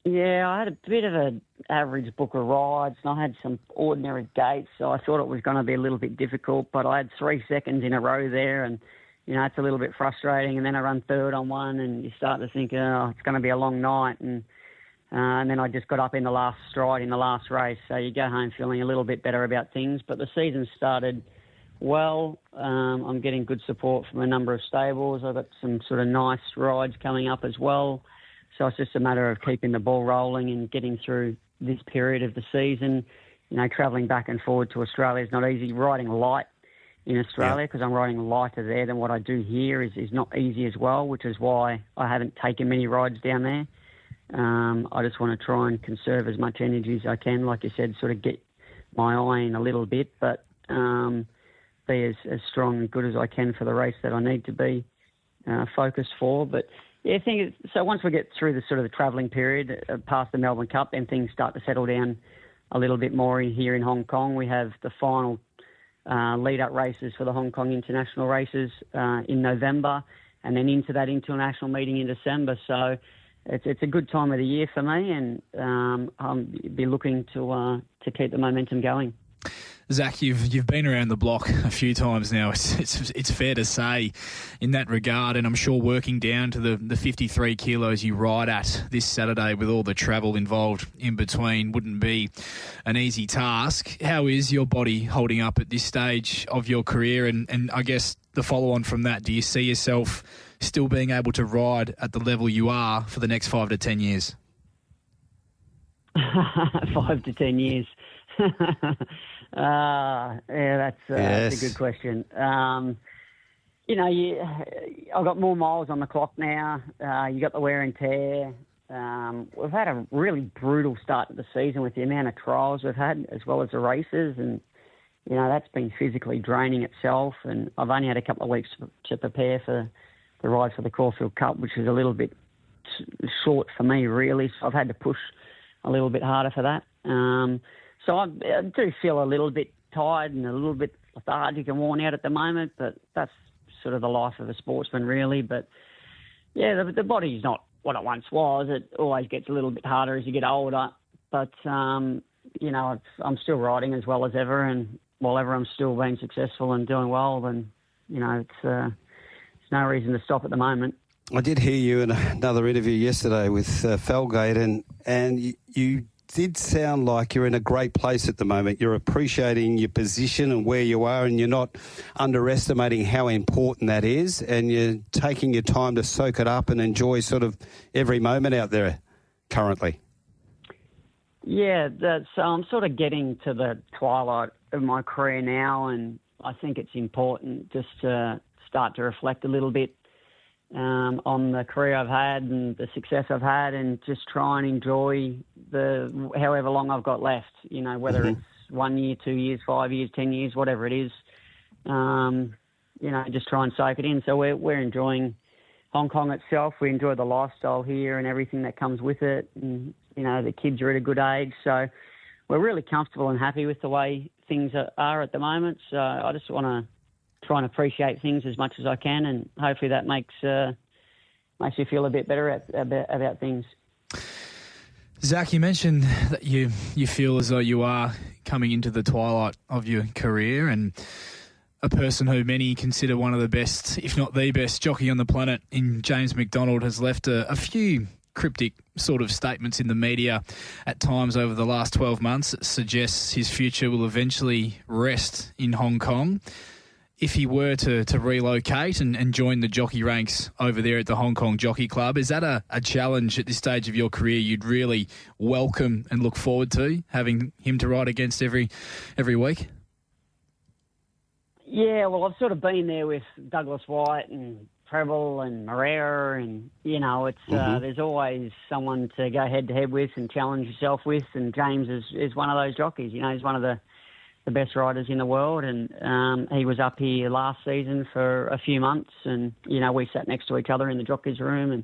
Speaker 13: Yeah, I had a bit of an average book of rides, and I had some ordinary gates, so I thought it was going to be a little bit difficult, but I had 3 seconds in a row there, and, it's a little bit frustrating, and then I run third on one, and you start to think, it's going to be a long night, and then I just got up in the last stride in the last race, so you go home feeling a little bit better about things, but the season started well. I'm getting good support from a number of stables. I've got some sort of nice rides coming up as well. So it's just a matter of keeping the ball rolling and getting through this period of the season. Travelling back and forward to Australia is not easy. Riding light in Australia, because I'm riding lighter there than what I do here, is not easy as well, which is why I haven't taken many rides down there. I just want to try and conserve as much energy as I can, like you said, sort of get my eye in a little bit, but be as strong and good as I can for the race that I need to be focused for. But yeah, so once we get through the sort of the travelling period past the Melbourne Cup, then things start to settle down a little bit more here in Hong Kong. We have the final lead-up races for the Hong Kong international races in November, and then into that international meeting in December. So it's a good time of the year for me, and I'll be looking to keep the momentum going.
Speaker 3: Zac, you've been around the block a few times now. It's fair to say in that regard, and I'm sure working down to the 53 kilos you ride at this Saturday with all the travel involved in between wouldn't be an easy task. How is your body holding up at this stage of your career? And I guess the follow-on from that, do you see yourself still being able to ride at the level you are for the next 5 to 10 years?
Speaker 13: 5 to 10 years. That's a good question. I've got more miles on the clock now. You got the wear and tear. We've had a really brutal start to the season with the amount of trials we've had, as well as the races, and that's been physically draining itself. And I've only had a couple of weeks to prepare for the ride for the Caulfield Cup, which is a little bit short for me, really. So I've had to push a little bit harder for that. So I do feel a little bit tired and a little bit lethargic and worn out at the moment, but that's sort of the life of a sportsman, really. But, yeah, the body's not what it once was. It always gets a little bit harder as you get older. But, I'm still riding as well as ever, and while ever I'm still being successful and doing well, then, it's no reason to stop at the moment.
Speaker 2: I did hear you in another interview yesterday with Felgate, and you did sound like you're in a great place at the moment. You're appreciating your position and where you are, and you're not underestimating how important that is, and you're taking your time to soak it up and enjoy sort of every moment out there currently.
Speaker 13: Yeah, I'm sort of getting to the twilight of my career now, and I think it's important just to start to reflect a little bit on the career I've had and the success I've had, and just try and enjoy the however long I've got left, whether it's 1 year, 2 years, 5 years, 10 years, whatever it is, just try and soak it in. So we're enjoying Hong Kong itself. We enjoy the lifestyle here and everything that comes with it. And, the kids are at a good age. So we're really comfortable and happy with the way things are at the moment. So I just want to try and appreciate things as much as I can, and hopefully that makes you feel a bit better about things.
Speaker 3: Zac, you mentioned that you feel as though you are coming into the twilight of your career, and a person who many consider one of the best, if not the best, jockey on the planet in James McDonald has left a few cryptic sort of statements in the media at times over the last 12 months that suggests his future will eventually rest in Hong Kong. if he were to relocate and join the jockey ranks over there at the Hong Kong Jockey Club, is that a challenge at this stage of your career you'd really welcome and look forward to, having him to ride against every week?
Speaker 13: Yeah, well, I've sort of been there with Douglas White and Preble and Moreira, and, it's there's always someone to go head-to-head with and challenge yourself with, and James is one of those jockeys. He's one of the best riders in the world, and he was up here last season for a few months, and, we sat next to each other in the jockey's room and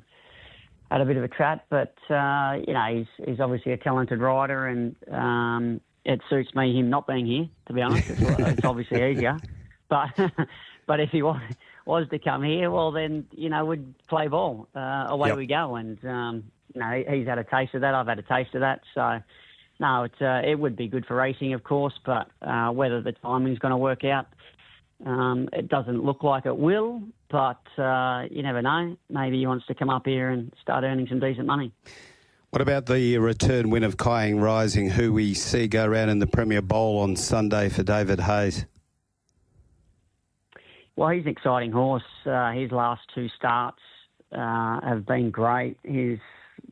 Speaker 13: had a bit of a chat, but, he's obviously a talented rider, and it suits me him not being here, to be honest. It's obviously easier. But if he was to come here, well, then, we'd play ball. Away we go. And, he's had a taste of that. I've had a taste of that. So, no, it would be good for racing, of course, but whether the timing's going to work out, it doesn't look like it will. But you never know. Maybe he wants to come up here and start earning some decent money.
Speaker 2: What about the return win of Kying Rising, who we see go around in the Premier Bowl on Sunday for David Hayes?
Speaker 13: Well, he's an exciting horse. His last two starts have been great. His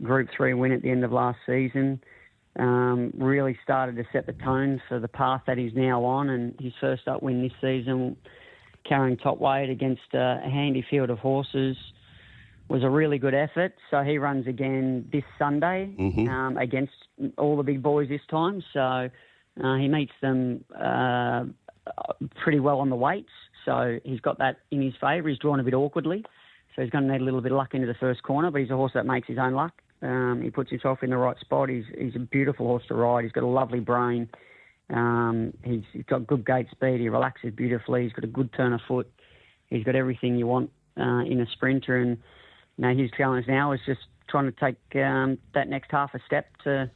Speaker 13: Group 3 win at the end of last season really started to set the tone for the path that he's now on, and his first up win this season, carrying top weight against a handy field of horses, was a really good effort. So he runs again this Sunday against all the big boys this time. So he meets them pretty well on the weights. So he's got that in his favour. He's drawn a bit awkwardly, so he's going to need a little bit of luck into the first corner, but he's a horse that makes his own luck. He puts himself in the right spot. He's a beautiful horse to ride. He's got a lovely brain. He's got good gate speed. He relaxes beautifully. He's got a good turn of foot. He's got everything you want in a sprinter, and his challenge now is just trying to take that next half a step to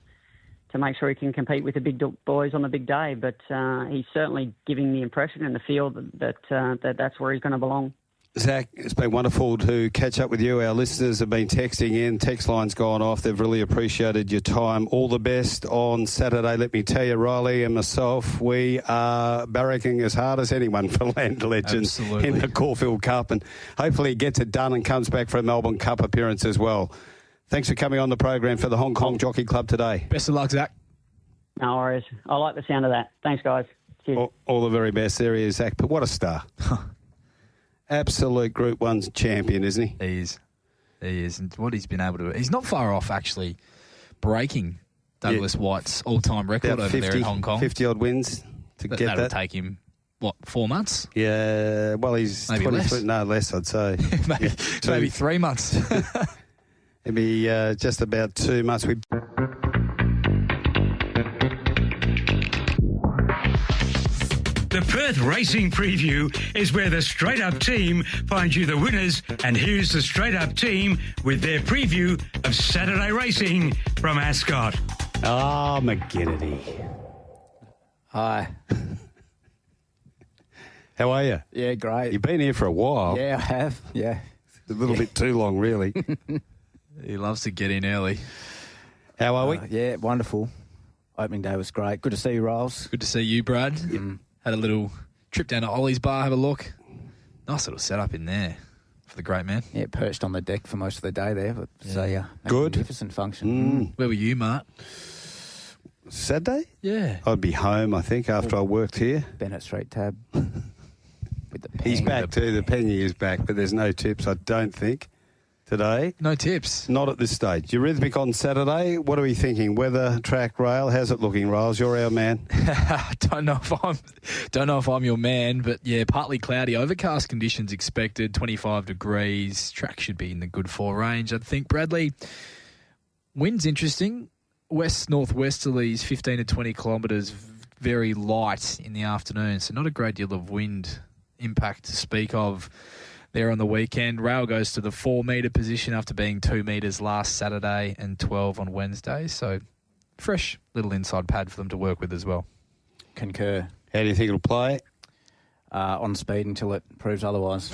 Speaker 13: make sure he can compete with the big boys on the big day. But he's certainly giving the impression in the field that that's where he's going to belong.
Speaker 2: Zac, it's been wonderful to catch up with you. Our listeners have been texting in. Text line's gone off. They've really appreciated your time. All the best on Saturday. Let me tell you, Riley and myself, we are barracking as hard as anyone for Land Legends in the Caulfield Cup, and hopefully he gets it done and comes back for a Melbourne Cup appearance as well. Thanks for coming on the program for the Hong Kong Jockey Club today.
Speaker 3: Best of luck, Zac.
Speaker 13: No worries. I like the sound of that. Thanks, guys. Cheers.
Speaker 2: All the very best. There he is, Zac. But what a star. Absolute Group 1 champion, isn't he?
Speaker 3: He is. And what he's been able to do. He's not far off actually breaking Douglas White's all-time record
Speaker 2: about
Speaker 3: over
Speaker 2: 50,
Speaker 3: there in Hong Kong.
Speaker 2: 50-odd wins to get that.
Speaker 3: That'll take him, 4 months?
Speaker 2: Yeah, well, he's
Speaker 3: maybe
Speaker 2: 20 less. No, less, I'd say.
Speaker 3: maybe 3 months.
Speaker 2: It'd be just about 2 months.
Speaker 1: The Perth Racing Preview is where the Straight Up team finds you the winners, and here's the Straight Up team with their preview of Saturday racing from Ascot.
Speaker 2: Ah, McGinnity.
Speaker 14: Hi.
Speaker 2: How are you?
Speaker 14: Yeah, great.
Speaker 2: You've been here for a while.
Speaker 14: Yeah, I have. Yeah.
Speaker 2: It's a little bit too long, really.
Speaker 3: He loves to get in early.
Speaker 2: How are we?
Speaker 14: Yeah, wonderful. Opening day was great. Good to see you, Riles.
Speaker 3: Good to see you, Brad. Had a little trip down to Ollie's bar, have a look. Nice little setup in there for the great man.
Speaker 14: Yeah, perched on the deck for most of the day there. But so,
Speaker 2: good.
Speaker 14: Magnificent function.
Speaker 3: Where were you, Mart?
Speaker 2: Saturday?
Speaker 3: Yeah.
Speaker 2: I'd be home, I think, after I worked here.
Speaker 14: Bennett Street Tab. With the peng.
Speaker 2: He's back too. The pengy is back, but there's no tips, I don't think, today.
Speaker 3: No tips?
Speaker 2: Not at this stage. Eurythmic on Saturday. What are we thinking? Weather, track, rail? How's it looking, Riles? You're our man.
Speaker 3: Don't know if I'm your man, but yeah, partly cloudy, overcast conditions expected, 25 degrees. Track should be in the good 4 range, I think. Bradley, wind's interesting. West-northwesterlies, 15 to 20 kilometres, very light in the afternoon, so not a great deal of wind impact to speak of there on the weekend. Rail goes to the 4-metre position after being 2 metres last Saturday and 12 on Wednesday. So fresh little inside pad for them to work with as well.
Speaker 14: Concur.
Speaker 2: How do you think it'll play?
Speaker 14: On speed until it proves otherwise.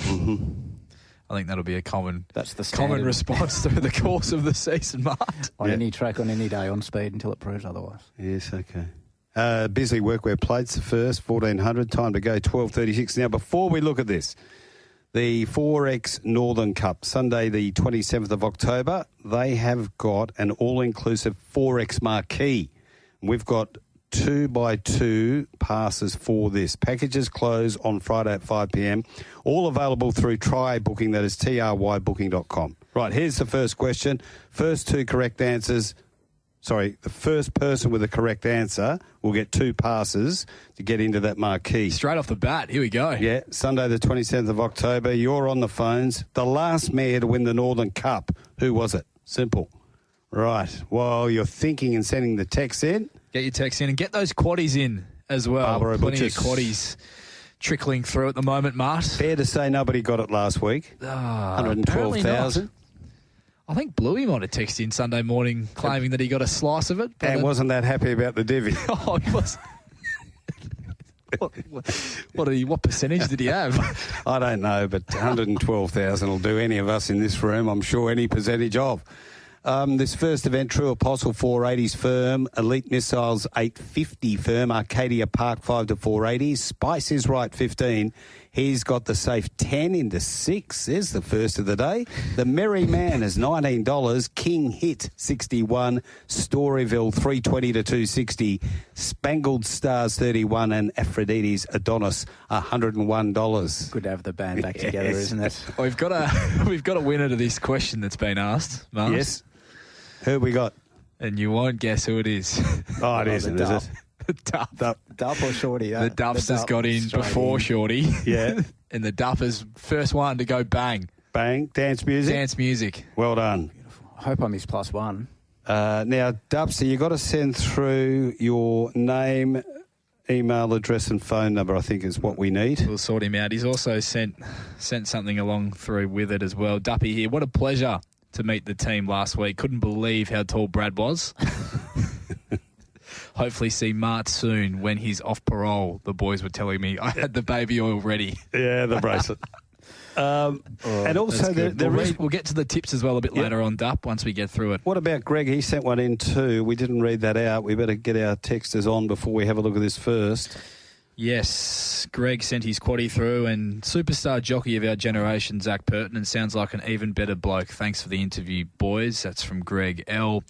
Speaker 3: I think that'll be a common
Speaker 14: standard
Speaker 3: response through the course of the season, Mart.
Speaker 14: On any track, on any day, on speed until it proves otherwise.
Speaker 2: Yes, okay. Bisley Workwear Plates, the first, 1400, time to go, 12:36. Now, before we look at this, the 4X Northern Cup, Sunday the 27th of October, they have got an all-inclusive 4X marquee. We've got 2x2 passes for this. Packages close on Friday at 5 p.m. All available through Try Booking, that is trybooking.com. Right, here's the first question. First two correct answers. Sorry, the first person with a correct answer will get 2 passes to get into that marquee.
Speaker 3: Straight off the bat, here we go.
Speaker 2: Yeah, Sunday the 27th of October. You're on the phones. The last mare to win the Northern Cup, who was it? Simple. Right, while you're thinking and sending the text in.
Speaker 3: Get your text in and get those quaddies in as well.
Speaker 2: Barbara
Speaker 3: Plenty
Speaker 2: Butchers.
Speaker 3: of quaddies trickling through at the moment, Mart.
Speaker 2: Fair to say nobody got it last week. 112,000.
Speaker 3: I think Bluey might have texted in Sunday morning claiming that he got a slice of it.
Speaker 2: And wasn't that happy about the divvy.
Speaker 3: Oh, he was. What percentage did he have?
Speaker 2: I don't know, but 112,000 will do any of us in this room, I'm sure, any percentage of. This first event, True Apostle 480s firm, Elite Missiles 850 firm, Arcadia Park 5 to 480s, Spice is Right 15. He's got the safe 10 into 6. There's the first of the day. The Merry Man is $19. King Hit 61. Storyville 320 to 260. Spangled Stars 31 and Aphrodite's Adonis $101.
Speaker 14: Good to have the band back together, isn't it?
Speaker 3: We've got a winner to this question that's been asked, Mark.
Speaker 2: Yes. Who we got?
Speaker 3: And you won't guess who it is.
Speaker 2: Oh, it isn't, is it?
Speaker 3: The
Speaker 14: Duff or Shorty?
Speaker 3: The Duff's has got in before Shorty.
Speaker 2: Yeah.
Speaker 3: And the Duff's first one to go bang.
Speaker 2: Bang. Dance music?
Speaker 3: Dance music.
Speaker 2: Well done.
Speaker 14: Beautiful. I hope I missed +1.
Speaker 2: Now, Dubster, you've got to send through your name, email address and phone number, I think is what we need.
Speaker 3: We'll sort him out. He's also sent something along through with it as well. Duppy here, what a pleasure to meet the team last week. Couldn't believe how tall Brad was. Hopefully see Mart soon when he's off parole. The boys were telling me I had the baby oil ready.
Speaker 2: Yeah, the bracelet. And also,
Speaker 3: we'll get to the tips as well a bit later on, Dup, once we get through it.
Speaker 2: What about Greg? He sent one in too. We didn't read that out. We better get our texters on before we have a look at this first.
Speaker 3: Yes, Greg sent his quaddie through, and superstar jockey of our generation, Zac Purton, and sounds like an even better bloke. Thanks for the interview, boys. That's from Greg L.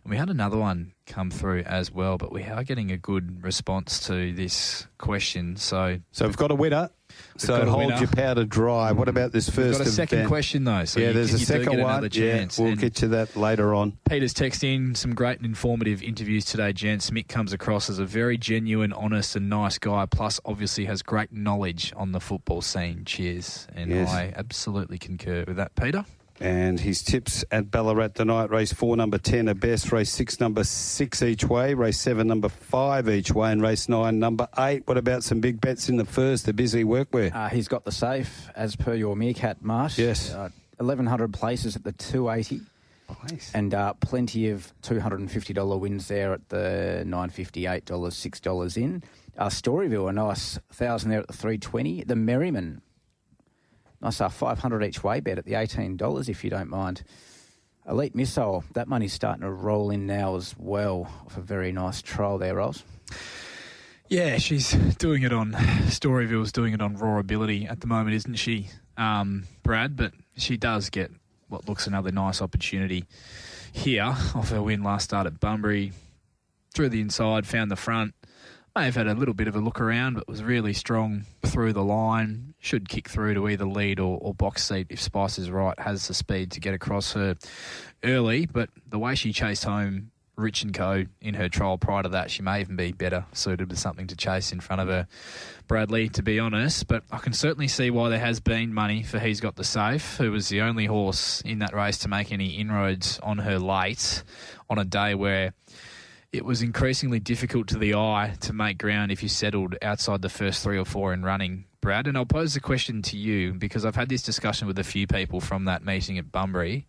Speaker 3: And we had another one come through as well, but we are getting a good response to this question. So
Speaker 2: we've got a winner. So hold your powder dry. What about this first event?
Speaker 3: We've got a second question, though. So
Speaker 2: there's a second one. Yeah, we'll get to that later on.
Speaker 3: Peter's texting some great and informative interviews today, gents. Mick comes across as a very genuine, honest and nice guy, plus obviously has great knowledge on the football scene. Cheers. And
Speaker 2: yes.
Speaker 3: I absolutely concur with that, Peter.
Speaker 2: And his tips at Ballarat tonight: race 4, number 10, a best; race 6, number 6 each way; race 7, number 5 each way; and race 9, number 8. What about some big bets in the first, the Busy Workwear?
Speaker 14: He's got the safe, as per your meerkat, Marsh.
Speaker 2: Yes.
Speaker 14: 1,100 places at the 280.
Speaker 2: Nice.
Speaker 14: And plenty of $250 wins there at the $9.58, $6 in. Storyville, a nice 1,000 there at the 320. The Merriman, nice 500 each way bet at the $18, if you don't mind. Elite Missile, that money's starting to roll in now as well off a very nice trial there, Rolls.
Speaker 3: Yeah, she's doing it on, Storyville's doing it on raw ability at the moment, isn't she, Brad? But she does get what looks another nice opportunity here off her win last start at Bunbury. Through the inside, found the front. May have had a little bit of a look around, but was really strong through the line. Should kick through to either lead or box seat if Spice is right. Has the speed to get across her early, but the way she chased home Rich & Co. in her trial prior to that, she may even be better suited with something to chase in front of her, Bradley, to be honest. But I can certainly see why there has been money for He's Got the Safe, who was the only horse in that race to make any inroads on her late on a day where it was increasingly difficult to the eye to make ground if you settled outside the first 3 or 4 in running, Brad. And I'll pose the question to you because I've had this discussion with a few people from that meeting at Bunbury.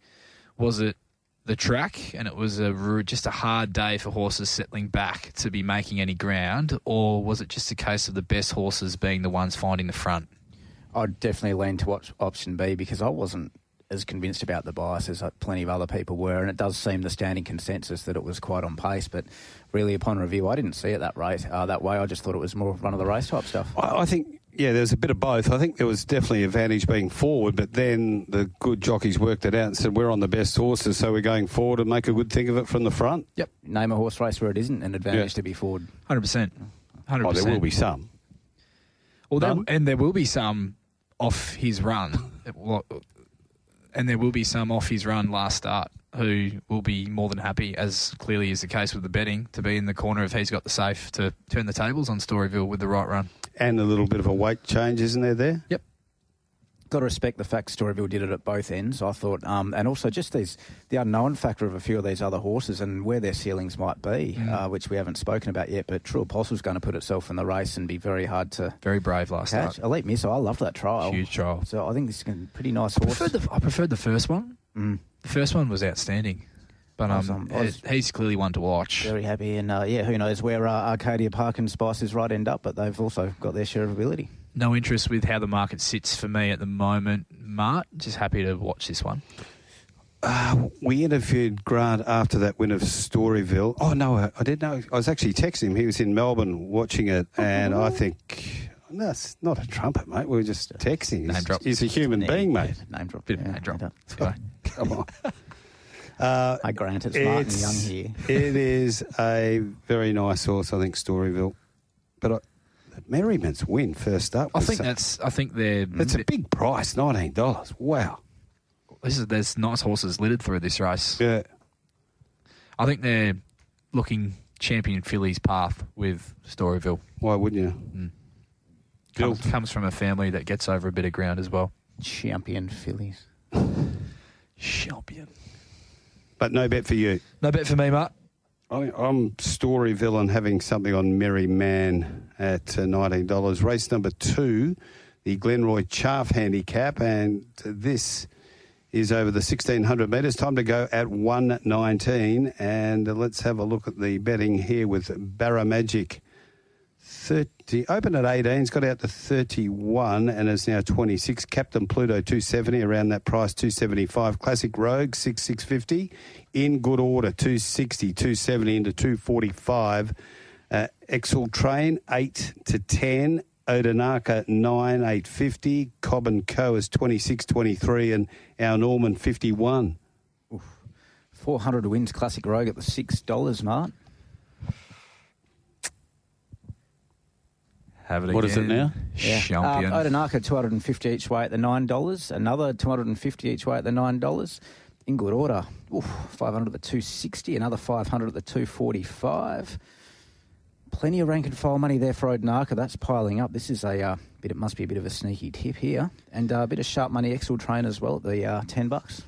Speaker 3: Was it the track and it was just a hard day for horses settling back to be making any ground, or was it just a case of the best horses being the ones finding the front?
Speaker 14: I'd definitely lean to option B because I wasn't as convinced about the bias as plenty of other people were, and it does seem the standing consensus that it was quite on pace. But really, upon review, I didn't see it that way. I just thought it was more run of the race type stuff.
Speaker 2: I think, there's a bit of both. I think there was definitely advantage being forward, but then the good jockeys worked it out and said, we're on the best horses, so we're going forward and make a good thing of it from the front.
Speaker 14: Yep. Name a horse race where it isn't an advantage to be forward.
Speaker 3: 100%. 100%.
Speaker 2: Oh, there will be some.
Speaker 3: Well, there will be some off his run. And there will be some off his run last start who will be more than happy, as clearly is the case with the betting, to be in the corner if he's got the safe to turn the tables on Storyville with the right run.
Speaker 2: And a little bit of a weight change, isn't there?
Speaker 14: Yep. Got to respect the fact Storyville did it at both ends, I thought. And also just the unknown factor of a few of these other horses and where their ceilings might be, which we haven't spoken about yet. But True Apostle's going to put itself in the race and be very hard to
Speaker 3: Very brave last
Speaker 14: catch.
Speaker 3: start.
Speaker 14: Elite Miss, I loved that trial.
Speaker 3: Huge trial.
Speaker 14: So I think this is going to be a pretty nice horse.
Speaker 3: I preferred the first one. The first one was outstanding. But he's clearly one to watch.
Speaker 14: Very happy. And, who knows where Arcadia Park and Spices Right end up, but they've also got their share of ability.
Speaker 3: No interest with how the market sits for me at the moment, Mart. Just happy to watch this one.
Speaker 2: We interviewed Grant after that win of Storyville. Oh, no, I didn't know. I was actually texting him. He was in Melbourne watching it, and I think... No, it's not a trumpet, mate. We were just texting.
Speaker 3: Name drop.
Speaker 2: He's a human being, mate.
Speaker 14: Name drop.
Speaker 3: Bit of name drop. Let's go.
Speaker 2: Come on.
Speaker 14: I grant it's Martin Young here.
Speaker 2: It is a very nice horse, I think, Storyville. But Merriman's win first up.
Speaker 3: That's a
Speaker 2: big price, $19. Wow.
Speaker 3: There's nice horses littered through this race.
Speaker 2: Yeah.
Speaker 3: I think they're looking champion fillies path with Storyville.
Speaker 2: Why wouldn't you?
Speaker 3: Comes from a family that gets over a bit of ground as well.
Speaker 14: Champion fillies.
Speaker 3: Champion.
Speaker 2: But no bet for you.
Speaker 3: No bet for me, Mark.
Speaker 2: I'm Storyville and having something on Merry Man at $19. Race number 2, the Glenroy Chaff Handicap, and this is over the 1,600 metres. Time to go at 1:19, and let's have a look at the betting here with Barra Magic. 30, open at 18, it's got out to 31 and is now 26. Captain Pluto 270, around that price, 275. Classic Rogue 650. In Good Order 260, 270 into 245. Exel Train 8 to 10. Odinaka 9, 850. Cobb and Co is 26.23 and our Norman 51.
Speaker 14: 400 wins Classic Rogue at the $6, Mart.
Speaker 3: Have it again.
Speaker 2: What is it now?
Speaker 14: Yeah.
Speaker 3: Champion.
Speaker 14: Odinaka, 250 each way at the $9. Another 250 each way at the $9. In Good Order, 500 at the 260. Another 500 at the 245. Plenty of rank and file money there for Odinaka. That's piling up. This is it must be a bit of a sneaky tip here. And a bit of sharp money Exel Train as well at the $10.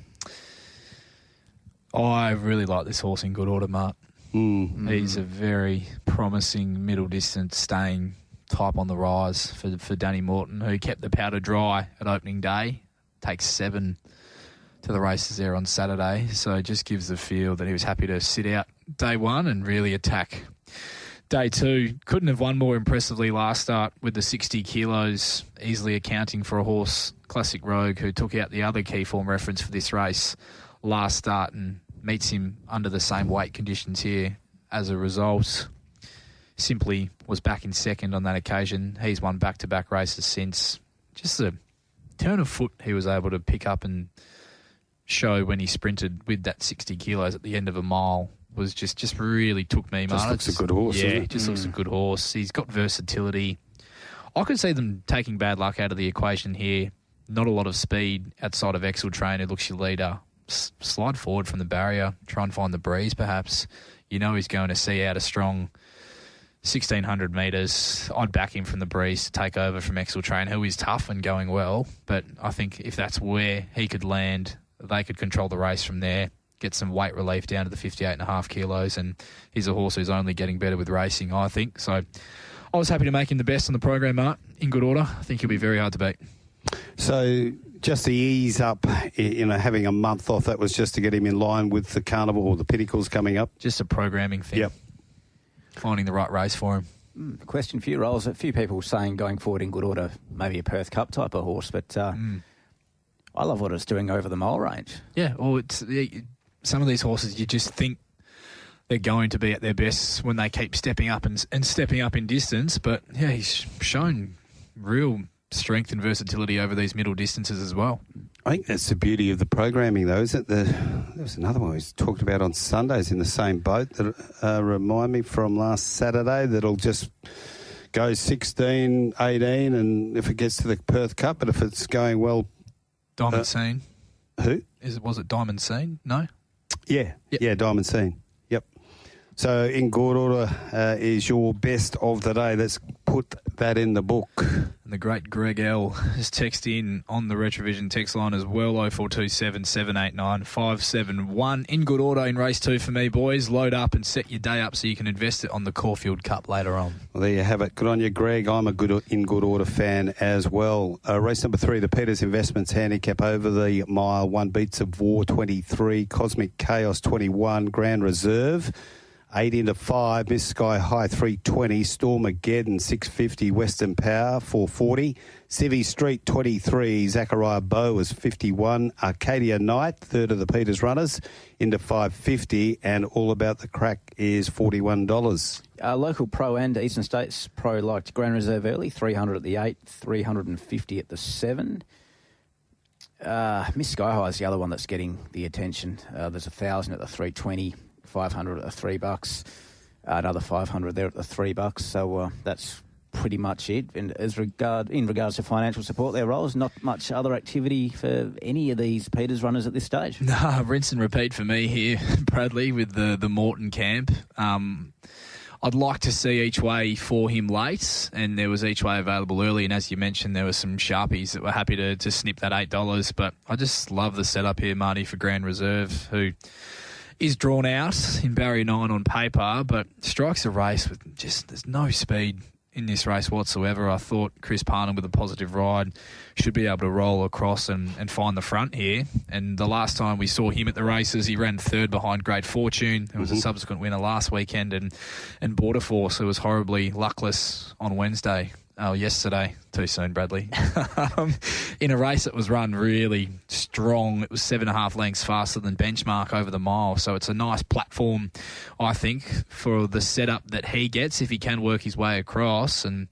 Speaker 3: I really like this horse In Good Order, Mark. He's a very promising middle distance staying type on the rise for Danny Morton, who kept the powder dry at opening day. Takes 7 to the races there on Saturday, so it just gives the feel that he was happy to sit out day 1 and really attack day 2. Couldn't have won more impressively last start with the 60 kilos, easily accounting for a horse, Classic Rogue, who took out the other key form reference for this race last start and meets him under the same weight conditions here. As a result, simply was back in second on that occasion. He's won back-to-back races since. Just a turn of foot he was able to pick up and show when he sprinted with that 60 kilos at the end of a mile was just really took me,
Speaker 2: Just
Speaker 3: Martin.
Speaker 2: looks a good horse,
Speaker 3: Yeah,
Speaker 2: doesn't
Speaker 3: he
Speaker 2: it?
Speaker 3: just looks a good horse. He's got versatility. I could see them taking bad luck out of the equation here. Not a lot of speed outside of Exel Train, who looks your leader. Slide forward from the barrier, try and find the breeze perhaps. You know he's going to see out a strong 1,600 metres. I'd back him from the breeze to take over from Exel Train, who is tough and going well. But I think if that's where he could land, they could control the race from there, get some weight relief down to the 58.5 kilos, and he's a horse who's only getting better with racing, I think. So I was happy to make him the best on the program, Mark, In Good Order. I think he'll be very hard to beat.
Speaker 2: So just to ease up, having a month off, that was just to get him in line with the Carnival or the Pinnacles coming up?
Speaker 3: Just a programming thing.
Speaker 2: Yep.
Speaker 3: Finding the right race for him.
Speaker 14: Question for you, Rolls. A few people saying going forward In Good Order, maybe a Perth Cup type of horse, but I I love what it's doing over the mile range.
Speaker 3: Yeah, well, some of these horses you just think they're going to be at their best when they keep stepping up and stepping up in distance. But, yeah, he's shown real strength and versatility over these middle distances as well.
Speaker 2: I think that's the beauty of the programming, though, isn't it? There was another one we talked about on Sundays in the same boat that remind me from last Saturday that'll just go 16, 18, and if it gets to the Perth Cup, but if it's going well...
Speaker 3: Diamond Scene.
Speaker 2: Who?
Speaker 3: Was it Diamond Scene? No?
Speaker 2: Yeah, Diamond Scene. Yep. So in good order is your best of the day. Let's put that in the book.
Speaker 3: And the great Greg L has texted in on the Retrovision text line as well, 0427 789 571. In good order in race 2 for me, boys. Load up and set your day up so you can invest it on the Caulfield Cup later on.
Speaker 2: Well, there you have it. Good on you, Greg. I'm a in good order fan as well. Race number 3, the Peters Investments Handicap over the mile. 1 Beats of War 23, Cosmic Chaos 21, Grand Reserve 8 into 5, Miss Sky High 320, Stormageddon 650, Western Power 440, Civvy Street 23, Zachariah Bow was 51, Arcadia Knight, third of the Peters runners, into 550, and All About the Crack is $41.
Speaker 14: Local Pro and Eastern States Pro liked Grand Reserve early, 300 at the 8, 350 at the 7. Miss Sky High is the other one that's getting the attention. There's 1,000 at the 320. 500 at the $3, another 500 there at the $3. So that's pretty much it. And in regards to financial support, their roles, not much other activity for any of these Peters runners at this stage.
Speaker 3: Nah, rinse and repeat for me here, Bradley, with the Morton camp. I'd like to see each way for him late, and there was each way available early. And as you mentioned, there were some sharpies that were happy to snip that $8. But I just love the setup here, Marty, for Grand Reserve, who is drawn out in barrier 9 on paper, but strikes a race with there's no speed in this race whatsoever. I thought Chris Parnham with a positive ride should be able to roll across and find the front here. And the last time we saw him at the races, he ran third behind Great Fortune. There was a subsequent winner last weekend, and Border Force, who was horribly luckless on Wednesday. Oh, yesterday. Too soon, Bradley. In a race that was run really strong. It was 7.5 lengths faster than benchmark over the mile. So it's a nice platform, I think, for the setup that he gets if he can work his way across. And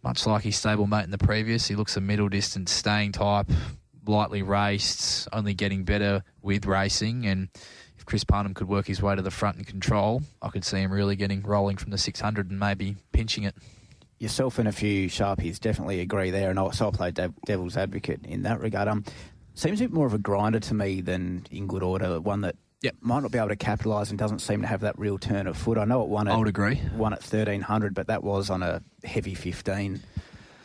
Speaker 3: much like his stablemate in the previous, he looks a middle distance staying type, lightly raced, only getting better with racing. And if Chris Parnham could work his way to the front and control, I could see him really getting rolling from the 600 and maybe pinching it.
Speaker 14: Yourself and a few sharpies definitely agree there, and so I'll play devil's advocate in that regard. Seems a bit more of a grinder to me than in good order, one that might not be able to capitalise and doesn't seem to have that real turn of foot. I know it won at 1,300, but that was on a heavy 15. It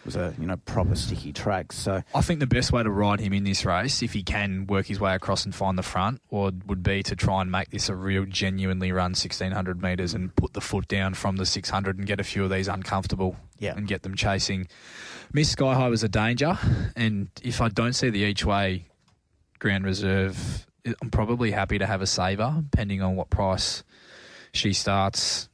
Speaker 14: was a proper sticky track. So
Speaker 3: I think the best way to ride him in this race, if he can work his way across and find the front, would be to try and make this a real genuinely run 1,600 metres and put the foot down from the 600 and get a few of these uncomfortable and get them chasing. Miss Sky High was a danger, and if I don't see the each way Grand Reserve, I'm probably happy to have a saver, depending on what price she starts.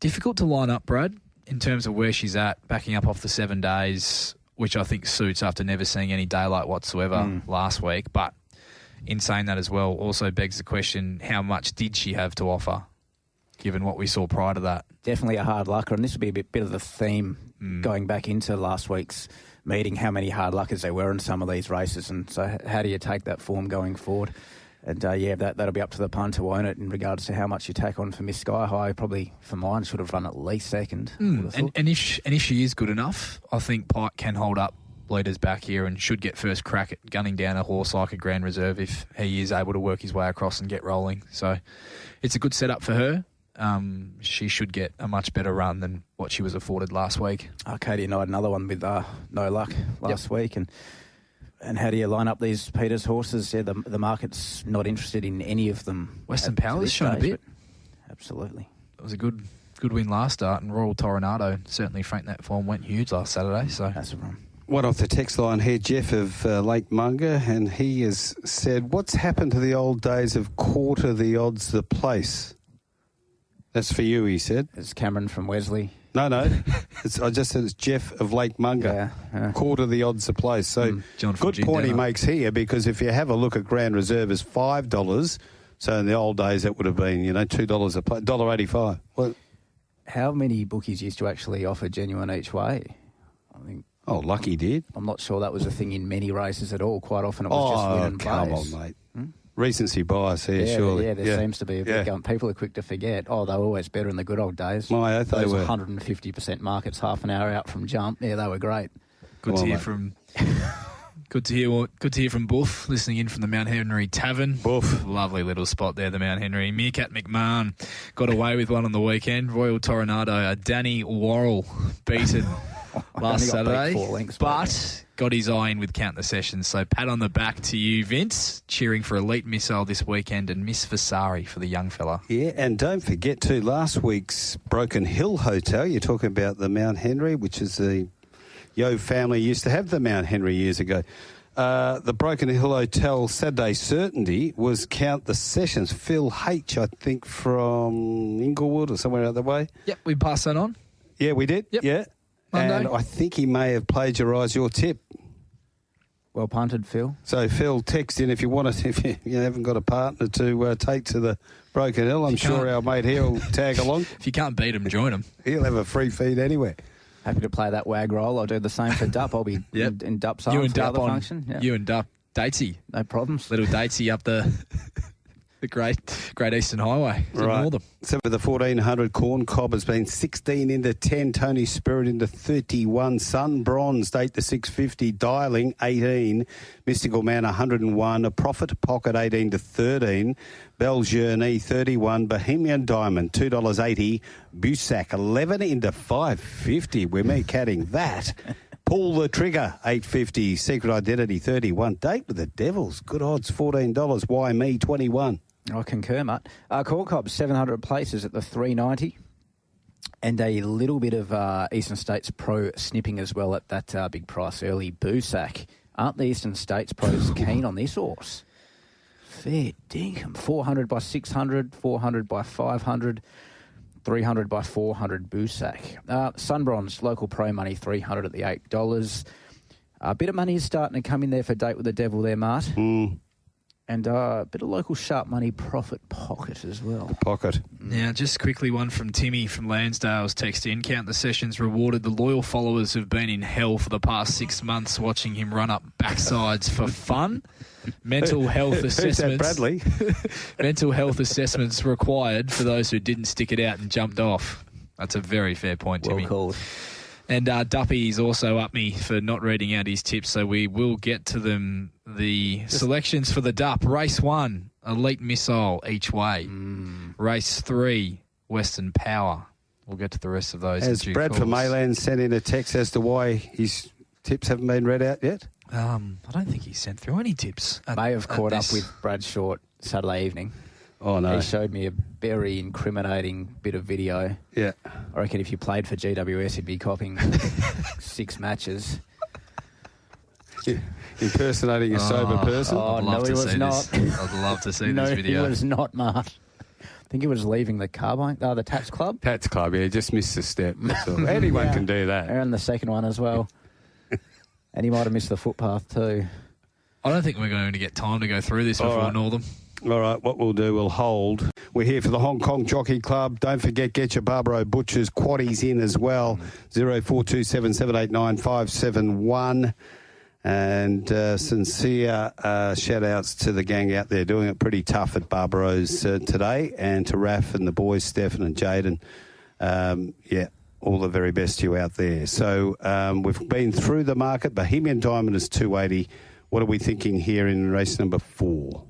Speaker 3: Difficult to line up, Brad, in terms of where she's at, backing up off the 7 days, which I think suits after never seeing any daylight whatsoever last week. But in saying that as well, also begs the question, how much did she have to offer, given what we saw prior to that?
Speaker 14: Definitely a hard lucker, and this would be a bit of the theme going back into last week's meeting, how many hard luckers there were in some of these races. And so how do you take that form going forward? And, that'll be up to the punt to own it in regards to how much you take on for Miss Sky High. Probably, for mine, should have run at least second.
Speaker 3: And if she is good enough, I think Pike can hold up leaders back here and should get first crack at gunning down a horse like a Grand Reserve if he is able to work his way across and get rolling. So it's a good setup for her. She should get a much better run than what she was afforded last week.
Speaker 14: Arcadia Knight, another one with no luck last week. And how do you line up these Peters horses? Yeah, the market's not interested in any of them.
Speaker 3: Western Power's shown a bit.
Speaker 14: Absolutely.
Speaker 3: It was a good win last start, and Royal Toronado certainly franked that form, went huge last Saturday. So
Speaker 14: that's a run.
Speaker 2: One off the text line here, Jeff of Lake Munga, and he has said, what's happened to the old days of quarter the odds the place? That's for you, he said.
Speaker 14: It's Cameron from Wesley.
Speaker 2: No. I just said it's Jeff of Lake Munga.
Speaker 14: Yeah.
Speaker 2: Quarter the odds a place. So
Speaker 3: John from
Speaker 2: good point he makes here, because if you have a look at Grand Reserve as $5, so in the old days that would have been, $2 a play, $1.85. Well,
Speaker 14: how many bookies used to actually offer genuine each way? I think.
Speaker 2: Oh, Lucky did.
Speaker 14: I'm not sure that was a thing in many races at all. Quite often it was just win and plays.
Speaker 2: On, mate. Recency bias here, surely.
Speaker 14: Yeah, there seems to be a big people are quick to forget. Oh, they were always better in the good old days.
Speaker 2: My oath, they were.
Speaker 14: 150% markets half an hour out from jump. Yeah, they were great.
Speaker 3: Good to hear from Buff, listening in from the Mount Henry Tavern.
Speaker 2: Buff.
Speaker 3: Lovely little spot there, the Mount Henry. Meerkat McMahon got away with one on the weekend. Royal Toronado, Danny Worrell beaten last Saturday, but got his eye in with Count the Sessions. So pat on the back to you, Vince, cheering for Elite Missile this weekend and Miss Vasari for the young fella.
Speaker 2: Yeah, and don't forget too, last week's Broken Hill Hotel, you're talking about the Mount Henry, which is the Yo family used to have the Mount Henry years ago. The Broken Hill Hotel Saturday Certainty was Count the Sessions. Phil H, I think, from Inglewood or somewhere out the way.
Speaker 3: Yep, we passed that on.
Speaker 2: Yeah, we did.
Speaker 3: Yep.
Speaker 2: Yeah.
Speaker 3: Monday.
Speaker 2: And I think he may have plagiarised your tip.
Speaker 14: Well punted, Phil.
Speaker 2: So, Phil, text in if you want to, if you haven't got a partner to take to the Broken Hill. I'm sure our mate here will tag along.
Speaker 3: If you can't beat him, join him.
Speaker 2: He'll have a free feed anywhere.
Speaker 14: Happy to play that wag roll. I'll do the same for Dup. I'll be in Dup's arm for the other function. Yep.
Speaker 3: You and Dup, Datesy.
Speaker 14: No problems.
Speaker 3: Little Datesy up the Great Eastern Highway.
Speaker 2: Right. So for the 1400, Corn Cob has been 16 into 10, Tony Spirit into 31, Sun Bronze 8 to 650, Dialing 18, Mystical Man 101, A Profit Pocket 18 to 13, Bell Journey 31, Bohemian Diamond $2.80, Busac 11 into 550. We're meerkatting that. Pull the Trigger, $8.50. Secret Identity, 31. Date with the Devils, good odds, $14. Why me, 21.
Speaker 14: I concur, mate. Corn Cob, 700 places at the 390. And a little bit of Eastern States Pro snipping as well at that big price early. Busac. Aren't the Eastern States Pros keen on this horse? Fair dinkum. 400 by 600, 400 by 500. 300 by 400 Busac. Sunbronze, local pro money, 300 at the $8. A bit of money is starting to come in there for Date with the Devil there, Mart. And a bit of local sharp money Profit Pocket as well.
Speaker 2: Pocket.
Speaker 3: Now, just quickly, one from Timmy from Lansdale's text in. Count the Sessions rewarded the loyal followers who've been in hell for the past 6 months watching him run up backsides for fun. Mental health assessments.
Speaker 2: Who's that, Bradley?
Speaker 3: Mental health assessments required for those who didn't stick it out and jumped off. That's a very fair point, Timmy.
Speaker 14: Well called.
Speaker 3: And Duppy's also up me for not reading out his tips, so we will get to them. The selections for the Dup. Race 1, Elite Missile each way. Race 3, Western Power. We'll get to the rest of those.
Speaker 2: Has Brad from Mayland sent in a text as to why his tips haven't been read out yet?
Speaker 3: I don't think he sent through any tips.
Speaker 14: May have caught up with Brad Short Saturday evening.
Speaker 2: Oh, no.
Speaker 14: He showed me a very incriminating bit of video.
Speaker 2: Yeah.
Speaker 14: I reckon if you played for GWS, he'd be copping 6 matches.
Speaker 2: Impersonating a sober person?
Speaker 14: Oh, no, he was not.
Speaker 3: I'd love to see this video.
Speaker 14: No, he was not, Mart. I think he was leaving the the Tats Club.
Speaker 2: Tats Club, yeah, just missed a step. That's all. Anyone can do that.
Speaker 14: And the second one as well. And he might have missed the footpath too.
Speaker 3: I don't think we're going to get time to go through this before Northam.
Speaker 2: All right, what we'll do, we'll hold. We're here for the Hong Kong Jockey Club. Don't forget, get your Barbaro Butchers quaddies in as well. 0427 789 571. And sincere shout-outs to the gang out there doing it pretty tough at Barbaro's today, and to Raf and the boys, Stefan and Jaden. All the very best to you out there. So we've been through the market. Bohemian Diamond is 280. What are we thinking here in race number 4?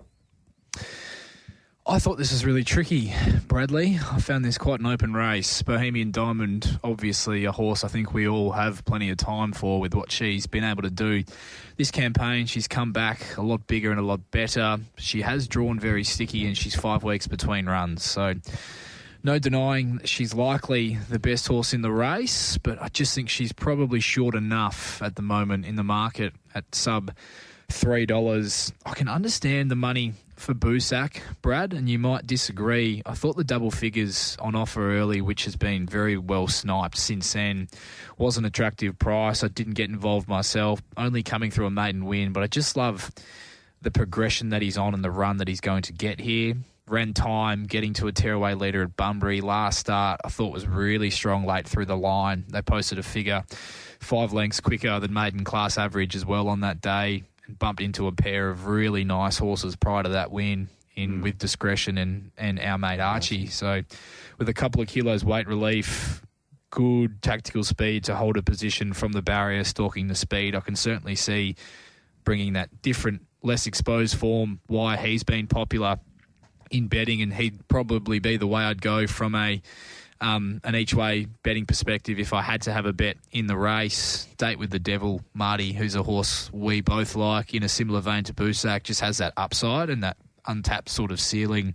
Speaker 3: I thought this was really tricky, Bradley. I found this quite an open race. Bohemian Diamond, obviously a horse I think we all have plenty of time for with what she's been able to do this campaign. She's come back a lot bigger and a lot better. She has drawn very sticky and she's 5 weeks between runs. So no denying she's likely the best horse in the race, but I just think she's probably short enough at the moment in the market at sub $3. I can understand the money for Busak, Brad, and you might disagree. I thought the double figures on offer early, which has been very well sniped since then, was an attractive price. I didn't get involved myself, only coming through a maiden win, but I just love the progression that he's on and the run that he's going to get here. Ran time, getting to a tearaway leader at Bunbury. Last start, I thought was really strong late through the line. They posted a figure 5 lengths quicker than maiden class average as well on that day, and bumped into a pair of really nice horses prior to that win in with Discretion and our mate Archie. So with a couple of kilos weight relief, good tactical speed to hold a position from the barrier, stalking the speed, I can certainly see bringing that different, less exposed form, why he's been popular in betting, and he'd probably be the way I'd go from an each-way betting perspective if I had to have a bet in the race. Date with the Devil, Marty, who's a horse we both like, in a similar vein to Busak, just has that upside and that untapped sort of ceiling.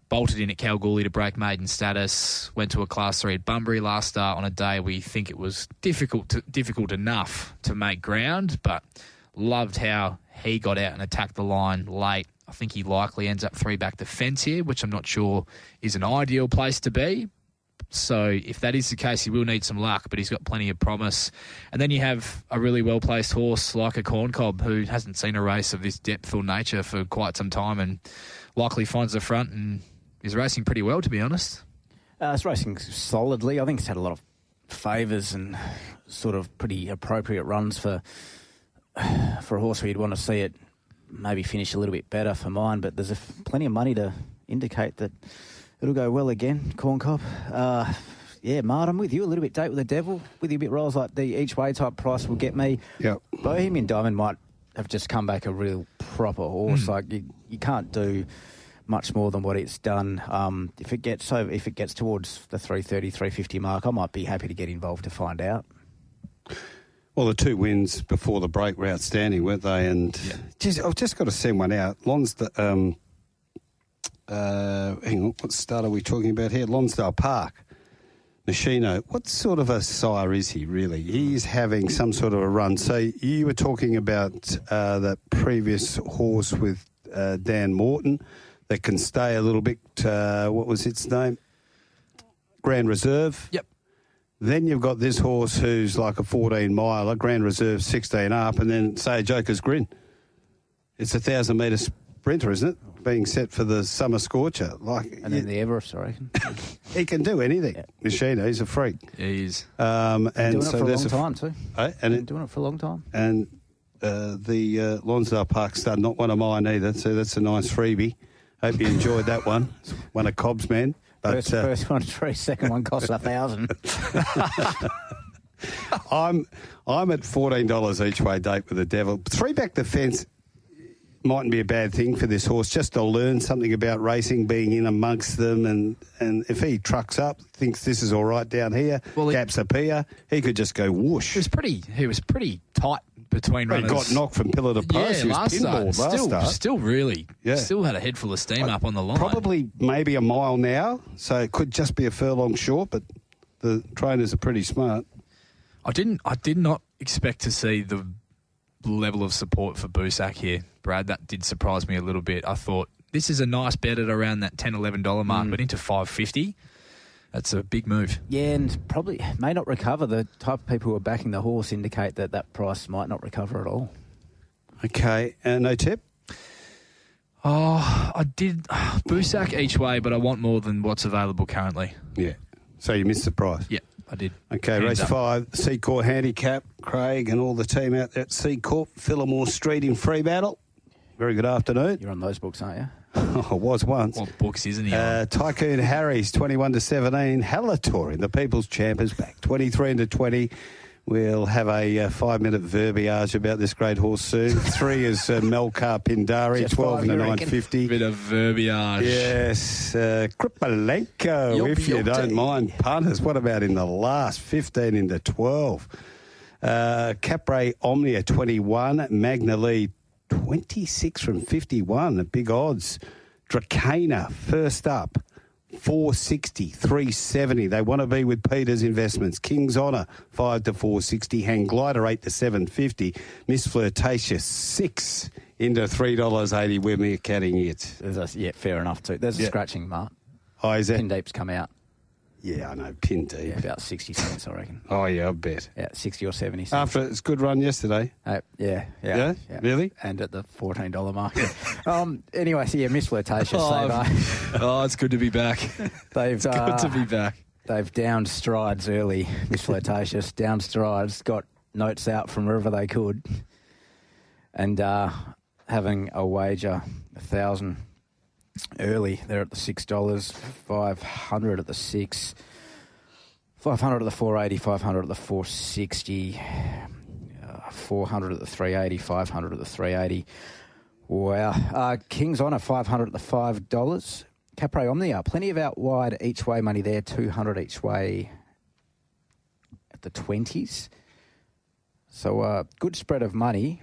Speaker 3: Bolted in at Kalgoorlie to break maiden status, went to a Class 3 at Bunbury last start on a day we think it was difficult enough to make ground, but loved how he got out and attacked the line late. I think he likely ends up 3 back the fence here, which I'm not sure is an ideal place to be. So if that is the case, he will need some luck, but he's got plenty of promise. And then you have a really well-placed horse like a Corn Cob who hasn't seen a race of this depth or nature for quite some time and likely finds the front and is racing pretty well, to be honest.
Speaker 14: It's racing solidly. I think it's had a lot of favours and sort of pretty appropriate runs for a horse where you'd want to see it maybe finish a little bit better for mine, but there's plenty of money to indicate that it'll go well again, Corn Cob. Yeah, Mart, I'm with you a little bit. Date with the Devil, with you a bit rolls like the each way type price will get me.
Speaker 2: Yep.
Speaker 14: Bohemian Diamond might have just come back a real proper horse. Like you can't do much more than what it's done. If it gets towards the 330, 350 mark, I might be happy to get involved to find out.
Speaker 2: Well, the 2 wins before the break were outstanding, weren't they? And I've just got to send one out. Hang on, what start are we talking about here? Lonsdale Park. Nishino, what sort of a sire is he, really? He's having some sort of a run. So you were talking about that previous horse with Dan Morton that can stay a little bit, what was its name? Grand Reserve.
Speaker 3: Yep.
Speaker 2: Then you've got this horse who's like a 14-miler, Grand Reserve 16 up, and then, say, Joker's Grin. It's a 1,000-metre sprinter, isn't it? Being set for the summer scorcher.
Speaker 14: Then the Everest, I reckon.
Speaker 2: He can do anything. Yeah. Machino, he's a freak.
Speaker 3: Yeah, he is.
Speaker 2: And
Speaker 14: doing
Speaker 2: so
Speaker 14: it for a long time, too.
Speaker 2: And
Speaker 14: doing it for a long time.
Speaker 2: And the Lonsdale Park Stud, not one of mine either, so that's a nice freebie. Hope you enjoyed that one. It's one of Cobb's men. But,
Speaker 14: first one free, second one costs 1,000.
Speaker 2: I'm at $14 each way, Date with the Devil. 3 back the fence mightn't be a bad thing for this horse, just to learn something about racing, being in amongst them, and if he trucks up, thinks this is all right down here, gaps appear, he could just go whoosh.
Speaker 3: He was pretty tight between runners.
Speaker 2: He got knocked from pillar to post.
Speaker 3: Yeah,
Speaker 2: he was pinballed last start.
Speaker 3: Still had a head full of steam up on the line.
Speaker 2: Probably maybe a mile now, so it could just be a furlong short, but the trainers are pretty smart.
Speaker 3: I did not expect to see the level of support for Busak here, Brad. That did surprise me a little bit. I thought this is a nice bet at around that $10, $11 mark, but into $5.50. That's a big move.
Speaker 14: Yeah, and probably may not recover. The type of people who are backing the horse indicate that price might not recover at all.
Speaker 2: Okay, no tip?
Speaker 3: Oh, I did Busak each way, but I want more than what's available currently.
Speaker 2: Yeah. So you missed the price?
Speaker 3: Yeah, I did.
Speaker 2: Okay, race 5, Seacourt Handicap. Craig and all the team out there at Seacourt, Phillimore Street in Freebattle. Very good afternoon.
Speaker 14: You're on those books, aren't you?
Speaker 2: I was once.
Speaker 3: What books isn't he on?
Speaker 2: Tycoon Harry's 21-17. Halatorin, the People's Champ, is back 23-20. We'll have a 5-minute verbiage about this great horse soon. 3 is Melkar Pindari, 12 and a 950.
Speaker 3: Bit of verbiage.
Speaker 2: Yes. Kripalenko, if you don't mind punters. What about in the last 15-12? Capre Omnia 21, Magna Lee 26 from 51 at big odds. Dracana first up, 460, 370. They want to be with Peter's Investments. King's Honour 5 to 460. Hang Glider 8 to 750. Miss Flirtatious 6 into $3.80 when we're cutting it.
Speaker 14: Yeah, fair enough too. There's a scratching, Mark.
Speaker 2: Oh, is that?
Speaker 14: Pin deep's come out.
Speaker 2: Yeah, I know, pin deep.
Speaker 14: Yeah, about 60 cents, I reckon.
Speaker 2: Oh, yeah, I bet.
Speaker 14: Yeah, 60 or 70 cents.
Speaker 2: After its good run yesterday?
Speaker 14: Yeah.
Speaker 2: Really?
Speaker 14: And at the $14 mark. Anyway, so Miss Flirtatious.
Speaker 3: It's good to be back.
Speaker 14: They've
Speaker 3: good to be back.
Speaker 14: They've downed strides early, Miss Flirtatious. Down strides, got notes out from wherever they could. And having a wager, 1,000 early. They're at the $6, 500 at the 6, 500 at the 480, 500 at the 460, 400 at the 380, 500 at the 380. Wow. King's Honour, 500 at the $5. Capre Omnia, plenty of out wide each way money there, 200 each way at the 20s. So good spread of money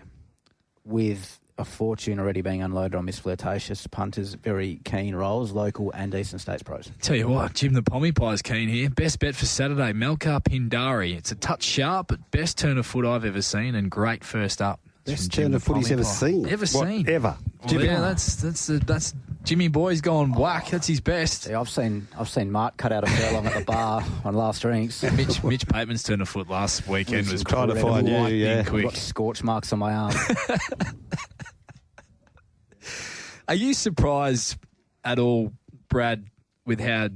Speaker 14: with a fortune already being unloaded on Miss Flirtatious. Punters very keen rolls, local and Eastern States pros.
Speaker 3: Tell you what, Jim the Pommy Pie's keen here. Best bet for Saturday, Melkar Pindari. It's a touch sharp, but best turn of foot I've ever seen and great first up.
Speaker 2: Best turn of foot he's ever seen.
Speaker 3: Ever seen.
Speaker 2: Ever.
Speaker 3: Well, yeah, that's Jimmy Boy's gone whack. That's his best.
Speaker 14: Yeah, I've seen Mark cut out a furlong at the bar on last drinks.
Speaker 3: Mitch Pateman's turn of foot last weekend was
Speaker 2: trying to find you, yeah.
Speaker 14: Quick. I've got scorch marks on my arm.
Speaker 3: Are you surprised at all, Brad, with how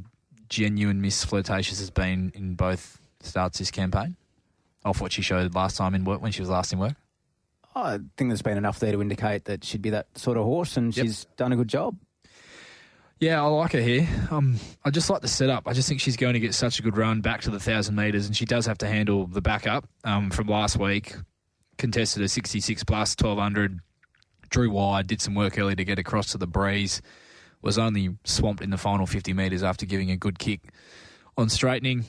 Speaker 3: genuine Miss Flirtatious has been in both starts this campaign? Off what she showed last time in work, when she was last in work?
Speaker 14: I think there's been enough there to indicate that she'd be that sort of horse, and she's done a good job.
Speaker 3: Yeah, I like her here. I just like the setup. I just think she's going to get such a good run back to the 1,000 metres, and she does have to handle the backup from last week. Contested a 66 plus, 1,200. Drew wide, did some work early to get across to the breeze. Was only swamped in the final 50 metres after giving a good kick on straightening.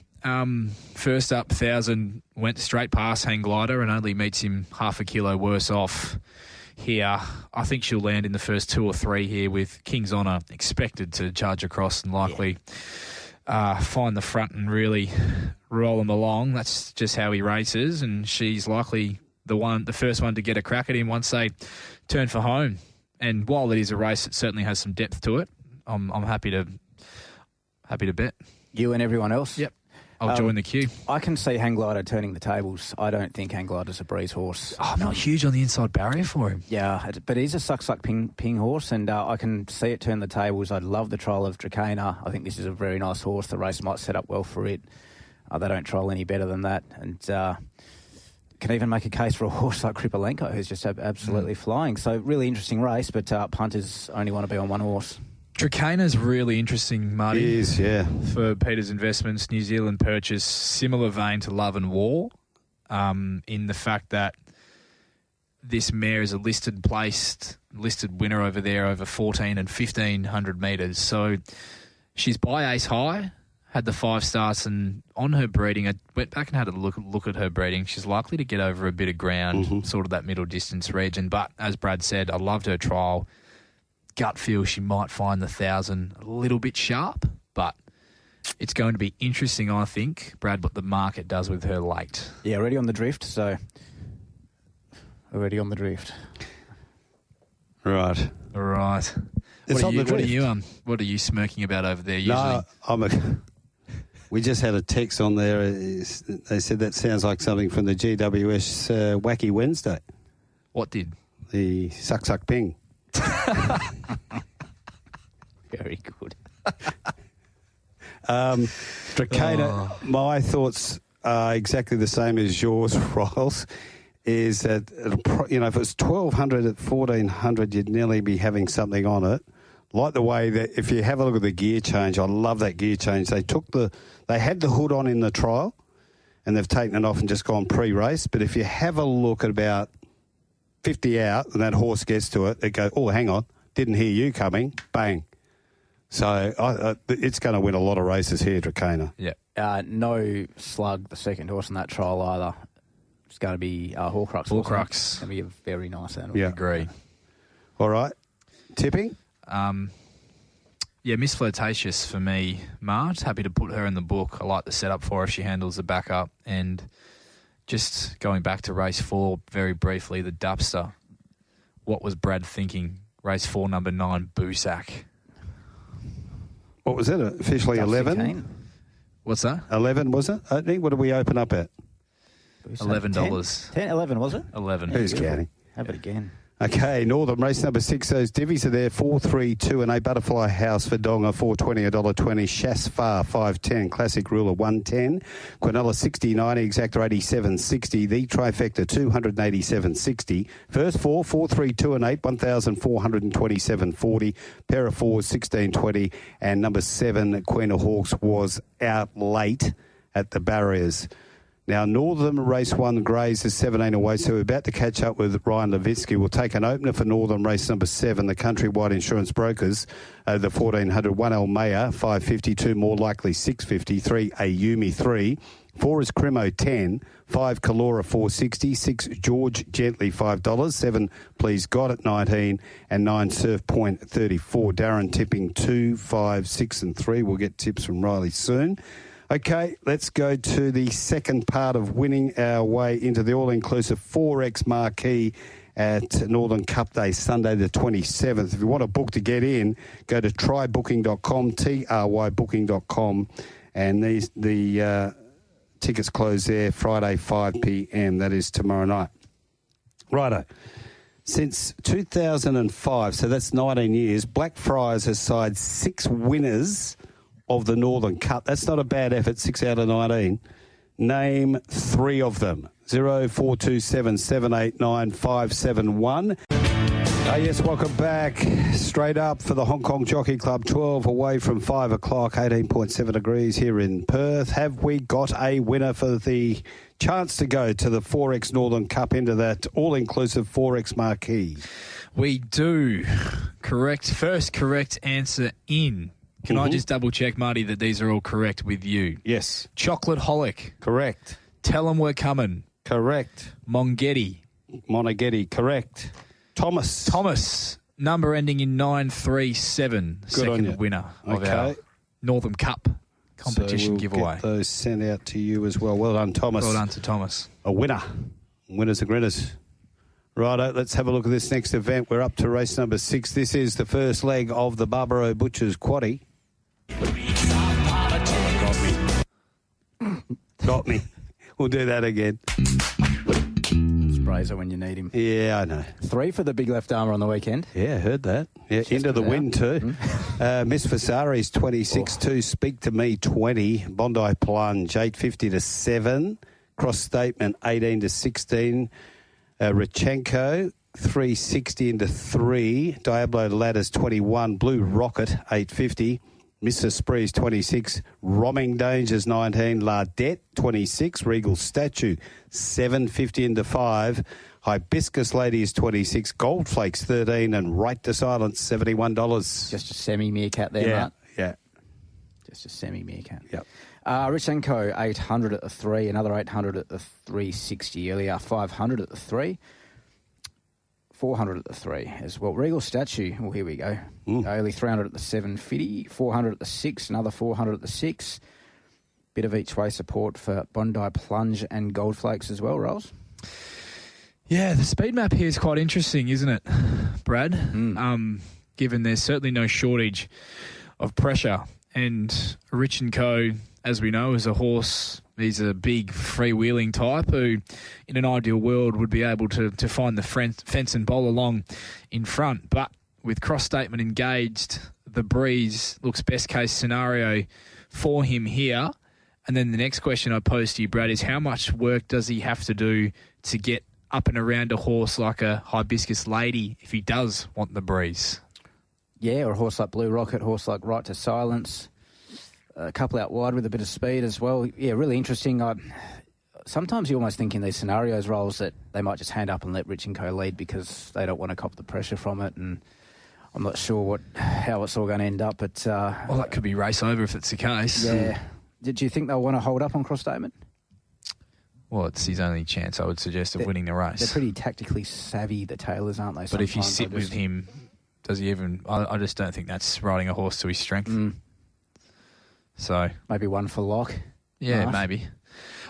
Speaker 3: First up, 1,000, went straight past Hang Glider and only meets him half a kilo worse off here. I think she'll land in the first 2 or 3 here with King's Honour expected to charge across and likely find the front and really roll him along. That's just how he races, and she's likely the first one to get a crack at him once they turn for home. And while it is a race, it certainly has some depth to it. I'm happy to bet.
Speaker 14: You and everyone else?
Speaker 3: Yep. I'll join the queue.
Speaker 14: I can see Hang Glider turning the tables. I don't think Hang Glider's a breeze horse.
Speaker 3: Oh, I'm not huge on the inside barrier for him.
Speaker 14: Yeah, but he's a suck ping horse, and I can see it turn the tables. I'd love the trial of Dracana. I think this is a very nice horse. The race might set up well for it. They don't trial any better than that. And can even make a case for a horse like Kripalenko, who's just absolutely flying. So really interesting race, but punters only want to be on one horse.
Speaker 3: Dracana's really interesting, Marty.
Speaker 2: He is, yeah.
Speaker 3: For Peter's Investments, New Zealand purchase, similar vein to Love and War, in the fact that this mare is a listed winner over there over 1,400 and 1,500 metres. So she's by Ace High, had the 5 starts, and on her breeding, I went back and had a look at her breeding. She's likely to get over a bit of ground, sort of that middle distance region. But as Brad said, I loved her trial. Gut feel she might find the 1,000 a little bit sharp, but it's going to be interesting, I think, Brad, what the market does with her late.
Speaker 14: Yeah, already on the drift, so already on the drift.
Speaker 2: Right. It's on the drift.
Speaker 3: What are you smirking about over there usually?
Speaker 2: No, we just had a text on there. They said that sounds like something from the GWS Wacky Wednesday.
Speaker 3: What did?
Speaker 2: The suck ping.
Speaker 14: Very good.
Speaker 2: Dracana, my thoughts are exactly the same as yours, Riles, is that, if it was 1,200 at 1,400, you'd nearly be having something on it. Like the way that, if you have a look at the gear change, I love that gear change. They had the hood on in the trial, and they've taken it off and just gone pre-race. But if you have a look at about 50 out and that horse gets to it, they go, oh, hang on, didn't hear you coming, bang. So it's going to win a lot of races here, Dracana.
Speaker 14: Yeah. No Slug, the second horse in that trial either. It's going to be Horcrux.
Speaker 3: Horcrux.
Speaker 14: It's going to be a very nice animal.
Speaker 2: Yeah.
Speaker 3: Agree.
Speaker 2: All right. Tipping?
Speaker 3: Miss Flirtatious for me, Mart. Happy to put her in the book. I like the setup for her if she handles the backup. And just going back to race 4 very briefly, the Dupster. What was Brad thinking? Race 4, number 9, Boosack.
Speaker 2: What was it? Officially 11?
Speaker 14: 16.
Speaker 3: What's that?
Speaker 2: 11, was it? I think, what did we open up at?
Speaker 3: $11.
Speaker 14: 10, 11, was it?
Speaker 3: 11.
Speaker 2: Who's counting?
Speaker 14: Have it again.
Speaker 2: Okay, Northern race number 6. Those divvies are there. 4, 3, 2 and 8. Butterfly House for Donga, $4.20, $1.20. Shasfar, $5.10. Classic Ruler, $1.10. Quinella, 60.90. Exactor, 87.60. The Trifecta, $287.60. First 4, 4, 3, 2 and 8, $1,427.40. Pair of 4s, $16.20. And number 7, Queen of Hawks, was out late at the barriers. Now, Northern race 1 Greys is 17 away, so we're about to catch up with Ryan Levitsky. We'll take an opener for Northern race number 7, the Countrywide Insurance Brokers, the 1400, 1 Almea, 552, more likely 650, 3 Ayumi 3, 4 is Cremo 10, 5 Kalora 460, 6 George Gently $5, 7 Please God at 19, and 9 Surf Point 34. Darren tipping 2, 5, 6 and 3. We'll get tips from Riley soon. Okay, let's go to the second part of winning our way into the all-inclusive 4X marquee at Northern Cup Day, Sunday the 27th. If you want a book to get in, go to trybooking.com, trybooking.com, and the tickets close there Friday 5 p.m. That is tomorrow night. Righto. Since 2005, so that's 19 years, Blackfriars has signed 6 winners of the Northern Cup. That's not a bad effort, 6 out of 19. Name 3 of them. 0427 789 571. Yes, welcome back. Straight up for the Hong Kong Jockey Club, 12 away from 5 o'clock, 18.7 degrees here in Perth. Have we got a winner for the chance to go to the 4X Northern Cup into that all-inclusive 4X marquee?
Speaker 3: We do. Correct. First correct answer in. Can I just double check, Marty, that these are all correct with you?
Speaker 2: Yes.
Speaker 3: Chocolate Holic.
Speaker 2: Correct.
Speaker 3: Tell 'em we're coming.
Speaker 2: Correct.
Speaker 3: Mongetti.
Speaker 2: Correct. Thomas.
Speaker 3: Number ending in 937.
Speaker 2: Good
Speaker 3: second
Speaker 2: on you.
Speaker 3: winner of our Northern Cup competition
Speaker 2: so we'll
Speaker 3: giveaway.
Speaker 2: Get those sent out to you as well. Well done, Thomas.
Speaker 3: Well done to Thomas.
Speaker 2: A winner. Winners are grinners. Righto, let's have a look at this next event. We're up to race number 6. This is the first leg of the Barbaro Butchers Quaddie. Got me. We'll do that again.
Speaker 14: Sprays are when you need him.
Speaker 2: Yeah, I know.
Speaker 14: 3 for the big left armour on the weekend.
Speaker 2: Yeah, heard that. Yeah, into the wind too. Miss Vasari's 26-2. Speak to Me 20. Bondi Plunge 850 to 7. Cross Statement 18 to 16. Rachenko 360 into 3. Diablo Ladders 21. Blue Rocket 850. Mr. Spree's 26. Romming Dangers 19. Lardette 26. Regal Statue 750 into 5. Hibiscus Lady is 26. Goldflakes 13. And Right to Silence $71.
Speaker 14: Just a semi-meerkat there, Mark.
Speaker 2: Yeah.
Speaker 14: Just a semi-meerkat.
Speaker 2: Yep.
Speaker 14: Rachenko 800 at the 3. Another 800 at the 360 earlier. 500 at the 3. 400 at the 3 as well. Regal Statue, well, here we go. Only 300 at the 750, 400 at the 6, another 400 at the 6. Bit of each way support for Bondi Plunge and Goldflakes as well, Rolls.
Speaker 3: Yeah, the speed map here is quite interesting, isn't it, Brad? Given there's certainly no shortage of pressure. And Rich & Co., as we know, is a horse. He's a big freewheeling type who, in an ideal world, would be able to find the fence and bowl along in front. But with Cross Statement engaged, the breeze looks best case scenario for him here. And then the next question I pose to you, Brad, is how much work does he have to do to get up and around a horse like a Hibiscus Lady if he does want the breeze?
Speaker 14: Yeah, or a horse like Blue Rocket, horse like Right to Silence. A couple out wide with a bit of speed as well. Yeah, really interesting. Sometimes you almost think in these scenarios, Rolls, that they might just hand up and let Rich & Co. lead because they don't want to cop the pressure from it. And I'm not sure how it's all going to end up. But
Speaker 3: well, that could be race over if it's the case.
Speaker 14: Yeah. Did you think they'll want to hold up on Cross Statement?
Speaker 3: Well, it's his only chance, I would suggest, of winning the race.
Speaker 14: They're pretty tactically savvy, the Taylors, aren't they?
Speaker 3: But if you sit with him, does he even... I just don't think that's riding a horse to his strength. So
Speaker 14: maybe one for lock.
Speaker 3: Yeah,
Speaker 14: nice.
Speaker 3: Maybe.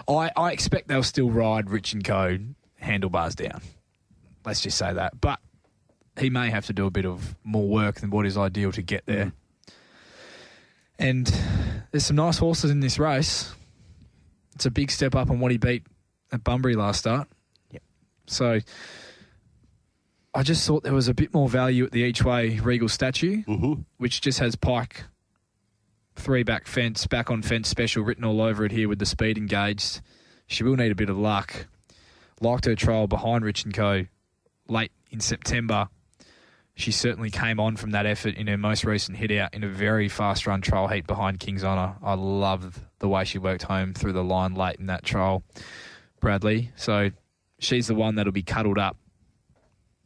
Speaker 3: I expect they'll still ride Rich & Co. handlebars down. Let's just say that. But he may have to do a bit of more work than what is ideal to get there. And there's some nice horses in this race. It's a big step up on what he beat at Bunbury last start.
Speaker 14: Yep.
Speaker 3: So I just thought there was a bit more value at the each-way Regal Statue, which just has Pike 3 back fence, back on fence special written all over it here with the speed engaged. She will need a bit of luck. Liked her trial behind Rich & Co. late in September. She certainly came on from that effort in her most recent hit out in a very fast run trial heat behind King's Honour. I loved the way she worked home through the line late in that trial, Bradley. So she's the one that'll be cuddled up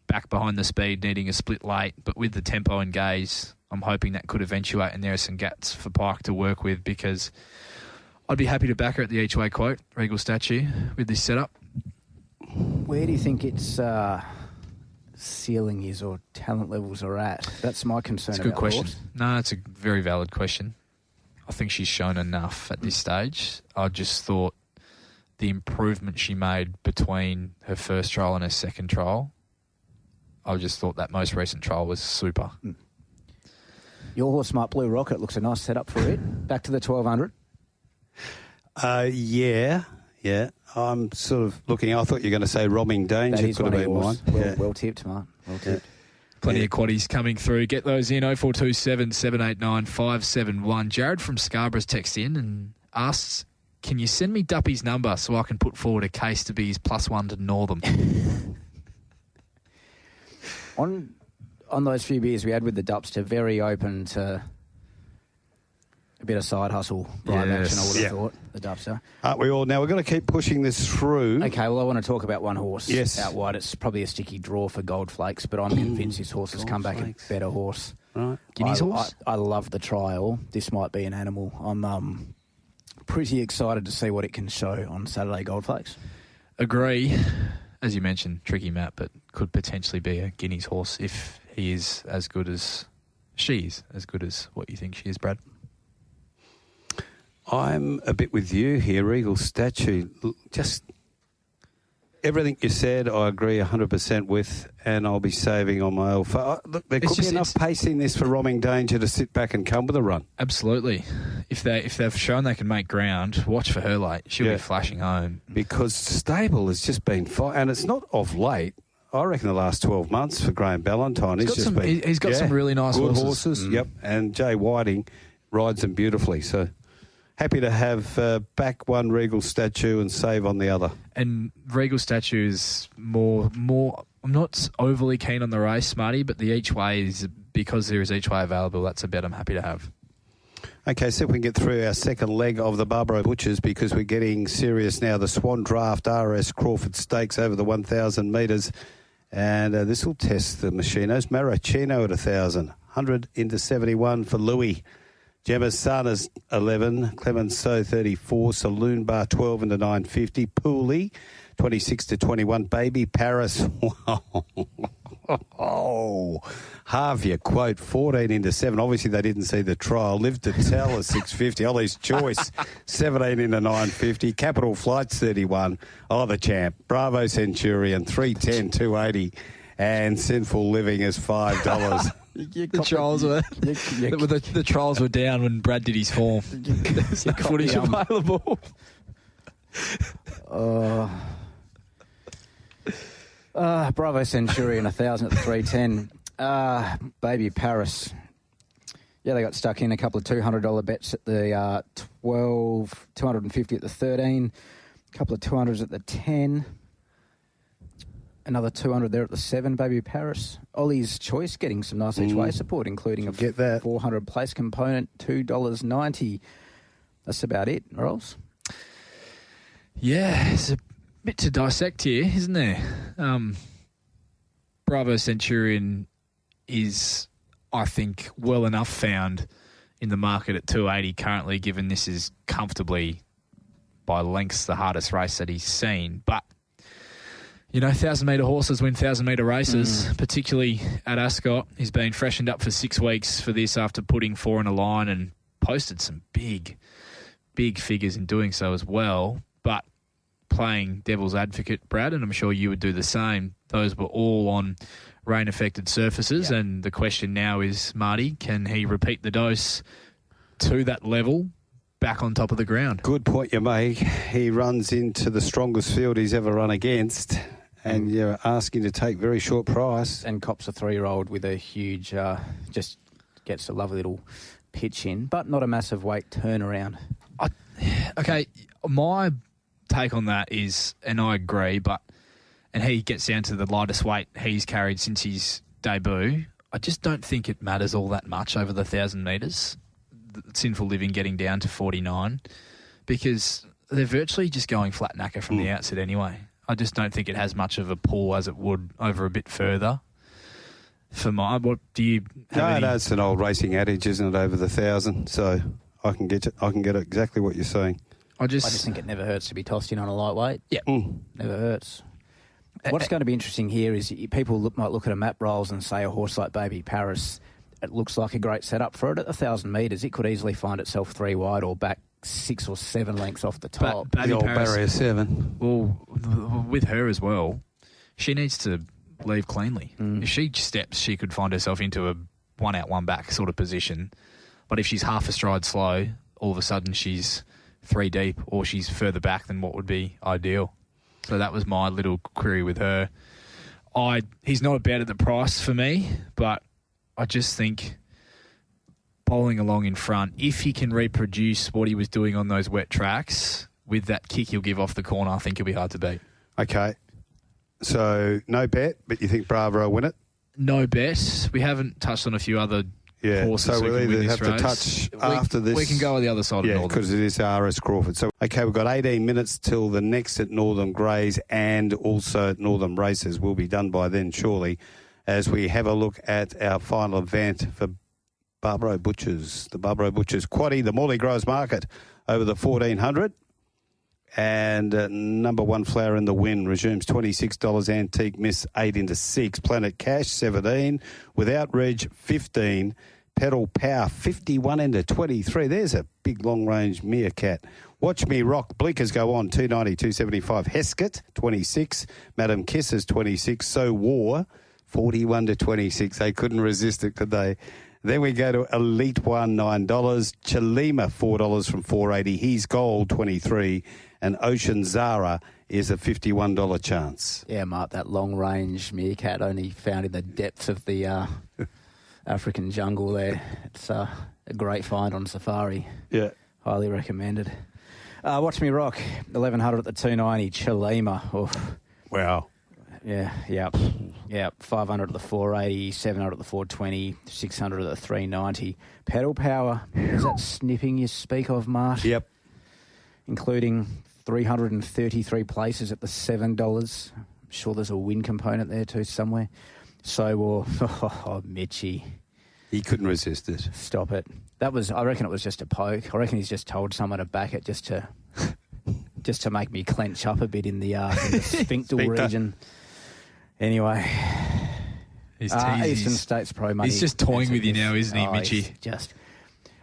Speaker 3: back behind the speed, needing a split late, but with the tempo engaged, I'm hoping that could eventuate, and there are some gaps for Pike to work with, because I'd be happy to back her at the each way quote, Regal Statue, with this setup.
Speaker 14: Where do you think its ceiling is or talent levels are at? That's my concern.
Speaker 3: It's a good question. No, it's a very valid question. I think she's shown enough at this stage. I just thought the improvement she made between her first trial and her second trial, I just thought that most recent trial was super.
Speaker 14: Your horse, Smart Blue Rocket, looks a nice setup for it. Back to the 1200.
Speaker 2: Yeah. I'm sort of looking. I thought you were going to say Robbing Danger.
Speaker 14: That is
Speaker 2: could have been mine.
Speaker 14: Well tipped, Mark. Well tipped.
Speaker 3: Plenty of quaddies coming through. Get those in 0427 789 571. Jared from Scarborough's text in and asks, can you send me Duppy's number so I can put forward a case to be his +1 to Northam?
Speaker 14: On those few beers we had with the Dupster, very open to a bit of side hustle, bribe action, I would have thought, the Dupster.
Speaker 2: Aren't we all? Now, we've got to keep pushing this through.
Speaker 14: Okay, well, I want to talk about one horse
Speaker 2: out
Speaker 14: wide. It's probably a sticky draw for Gold Flakes, but I'm convinced this horse has come back a better horse.
Speaker 2: Right.
Speaker 3: Guinea's horse?
Speaker 14: I love the trial. This might be an animal. I'm pretty excited to see what it can show on Saturday, Gold Flakes.
Speaker 3: Agree. As you mentioned, tricky map, but could potentially be a Guinea's horse if he is as good as she is, as good as what you think she is, Brad.
Speaker 2: I'm a bit with you here, Regal Statue. Just everything you said, I agree 100% with, and I'll be saving on my alpha. Look, there could be enough pace in this for Robbing Danger to sit back and come with a run.
Speaker 3: Absolutely. If they've shown they can make ground, watch for her late. She'll be flashing home.
Speaker 2: Because stable has just been fine, and it's not of late. I reckon the last 12 months for Graham Ballantyne,
Speaker 3: he's got some really nice
Speaker 2: good
Speaker 3: horses.
Speaker 2: Yep, and Jay Whiting rides them beautifully. So happy to have back one Regal Statue and save on the other.
Speaker 3: And Regal Statue is more. I'm not overly keen on the race, Marty, but the each way is, because there is each way available, that's a bet I'm happy to have.
Speaker 2: Okay, see if we can get through our second leg of the Barbaro Butchers, because we're getting serious now. The Swan Draft RS Crawford Stakes over the 1,000 metres. And this will test the machinos. Maracino at 1,000. 100 into 71 for Louis. Gemma Sana's 11. Clemenceau 34. Saloon Bar 12 into 950. Pooley 26 to 21. Baby Paris. Oh, halve your quote. 14 into 7. Obviously, they didn't see the trial. Live to Tell is 650. Ollie's Choice 17 into 950. Capital Flights 31. Oh, the champ. Bravo Centurion 310 280. And Sinful Living is $5.
Speaker 3: The trials were down when Brad did his form. There's no footage available.
Speaker 14: Bravo Centurion 1,000 at the 310. Baby Paris. Yeah, they got stuck in a couple of $200 bets at the 12, 250 at the 13, a couple of 200s at the 10. Another 200 there at the 7, Baby Paris. Ollie's Choice getting some nice each way support, including a 400 place component, $2.90. That's about it, or else.
Speaker 3: Yeah, there's a bit to dissect here, isn't there? Bravo Centurion is, I think, well enough found in the market at 280 currently, given this is comfortably by lengths the hardest race that he's seen. But you know, 1,000-metre horses win 1,000-metre races, particularly at Ascot. He's been freshened up for 6 weeks for this after putting 4 in a line and posted some big figures in doing so as well. But playing devil's advocate, Brad, and I'm sure you would do the same, those were all on rain-affected surfaces. Yep. And the question now is, Marty, can he repeat the dose to that level back on top of the ground?
Speaker 2: Good point you make. He runs into the strongest field he's ever run against, and you're asking to take very short price.
Speaker 14: And cops a 3-year-old with a huge, just gets a lovely little pitch in, but not a massive weight turnaround.
Speaker 3: Okay, my take on that is, and I agree, and he gets down to the lightest weight he's carried since his debut. I just don't think it matters all that much over the 1,000 metres. Sinful Living getting down to 49, because they're virtually just going flat knacker from the outset anyway. I just don't think it has much of a pull as it would over a bit further. What do you have?
Speaker 2: No, it's an old racing adage, isn't it? Over the 1,000, so I can get it. I can get exactly what you're saying.
Speaker 14: I just think it never hurts to be tossed in on a lightweight.
Speaker 3: Yeah,
Speaker 14: never hurts. What's going to be interesting here is people might look at a map rolls and say a horse like Baby Paris, it looks like a great setup for it at 1,000 metres. It could easily find itself 3 wide or back 6 or 7 lengths off the top.
Speaker 2: The old barrier 7.
Speaker 3: Well, with her as well, she needs to leave cleanly. If she steps, she could find herself into a 1 out, 1 back sort of position. But if she's half a stride slow, all of a sudden she's 3 deep, or she's further back than what would be ideal. So that was my little query with her. He's not about at the price for me, but I just think bowling along in front, if he can reproduce what he was doing on those wet tracks with that kick he'll give off the corner, I think he'll be hard to beat.
Speaker 2: Okay. So no bet, but you think Bravo will win it?
Speaker 3: No bet. We haven't touched on a few other horses.
Speaker 2: So we'll either have to touch after this.
Speaker 3: We can go on the other side of Northern.
Speaker 2: Yeah, because it is RS Crawford. So, okay, we've got 18 minutes till the next at Northern Greys and also at Northern Races. Will be done by then, surely, as we have a look at our final event for Barbaro Butchers. The Barbaro Butchers Quaddie, the Morley Growers Market over the 1,400. And number 1 Flower in the Wind resumes $26. Antique Miss 8 into 6. Planet Cash 17. Without Reg 15. Pedal Power 51 into 23. There's a big long range meerkat. Watch Me Rock. Blinkers go on 290, 275. Heskett 26. Madam Kisses 26. So War 41 to 26. They couldn't resist it, could they? Then we go to Elite One, $9. Chalima, $4 from 480. He's Gold, 23. And Ocean Zara is a $51 chance.
Speaker 14: Yeah, Mark, that long-range meerkat only found in the depths of the African jungle there. It's a great find on safari.
Speaker 2: Yeah.
Speaker 14: Highly recommended. Watch Me Rock, 1,100 at the 290. Chalima. Oof.
Speaker 2: Wow.
Speaker 14: Yeah. 500 at the 480, 700 at the 420, 600 at the 390. Pedal Power, is that snipping you speak of, Mart?
Speaker 2: Yep.
Speaker 14: Including 333 places at the $7. I'm sure there's a win component there too somewhere. So, Mitchie.
Speaker 2: He couldn't resist it.
Speaker 14: Stop it. I reckon it was just a poke. I reckon he's just told someone to back it just to make me clench up a bit in the sphincter region. Anyway, Eastern States Pro money.
Speaker 3: He's just toying with you now, isn't he, Mitchie?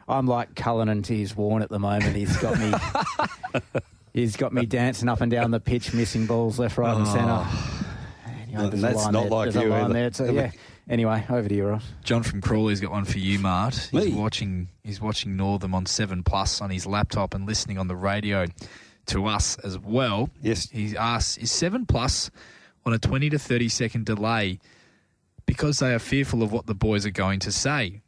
Speaker 14: I'm like Cullinan to his Warren at the moment. He's got me. He's got me dancing up and down the pitch, missing balls left, right, and centre. Anyway,
Speaker 2: that's not like you either.
Speaker 14: Yeah. Anyway, over to you, Ross.
Speaker 3: John from Crawley's got one for you, Mart. He's watching Northam on 7+ on his laptop and listening on the radio to us as well.
Speaker 2: Yes.
Speaker 3: He asks, is 7+ on a 20 to 30 second delay because they are fearful of what the boys are going to say?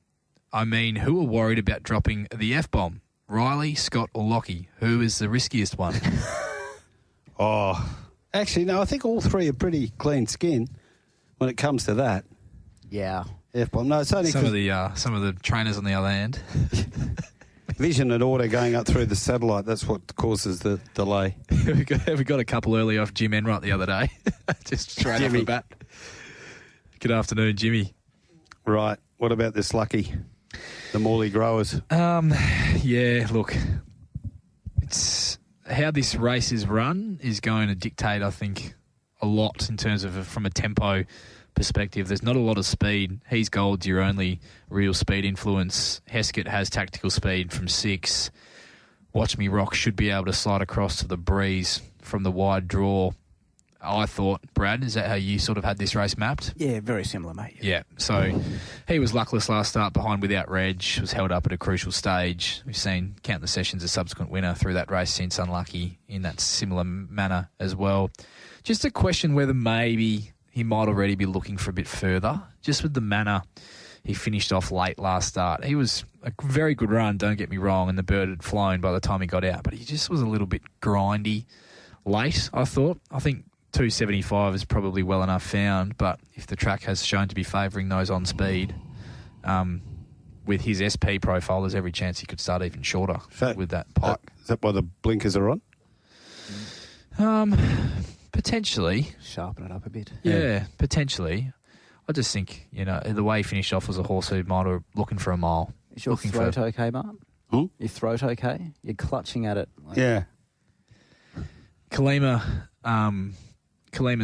Speaker 3: I mean, who are worried about dropping the F-bomb? Riley, Scott or Lockie? Who is the riskiest one?
Speaker 2: Actually, no, I think all three are pretty clean skin when it comes to that.
Speaker 14: Yeah.
Speaker 2: F-bomb. No, it's only
Speaker 3: some of the trainers on the other hand.
Speaker 2: Vision and order going up through the satellite, that's what causes the delay.
Speaker 3: we got a couple early off Jim Enright the other day. Just straight off the bat. Good afternoon, Jimmy.
Speaker 2: Right. What about this Lucky? The Morley Growers?
Speaker 3: Yeah, look, it's how this race is run is going to dictate, I think, a lot in terms of from a tempo perspective. There's not a lot of speed. He's Gold's your only real speed influence. Heskett has tactical speed from 6. Watch Me Rock should be able to slide across to the breeze from the wide draw I thought. Brad, is that how you sort of had this race mapped?
Speaker 14: Yeah, very similar, mate.
Speaker 3: Yeah, so he was luckless last start behind Without Reg, was held up at a crucial stage. We've seen Count the Sessions a subsequent winner through that race since, unlucky in that similar manner as well. Just a question whether maybe he might already be looking for a bit further, just with the manner he finished off late last start. He was a very good run, don't get me wrong, and the bird had flown by the time he got out, but he just was a little bit grindy late, I thought. I think 275 is probably well enough found, but if the track has shown to be favouring those on speed, with his SP profile, there's every chance he could start even shorter with that pike.
Speaker 2: Is that why the blinkers are on?
Speaker 3: Potentially.
Speaker 14: Sharpen it up a bit.
Speaker 3: Yeah, potentially. I just think, the way he finished off was a horse who might have looking for a mile.
Speaker 14: Is your throat okay, Mark? Your throat okay? You're clutching at it.
Speaker 2: Yeah.
Speaker 3: Kalima's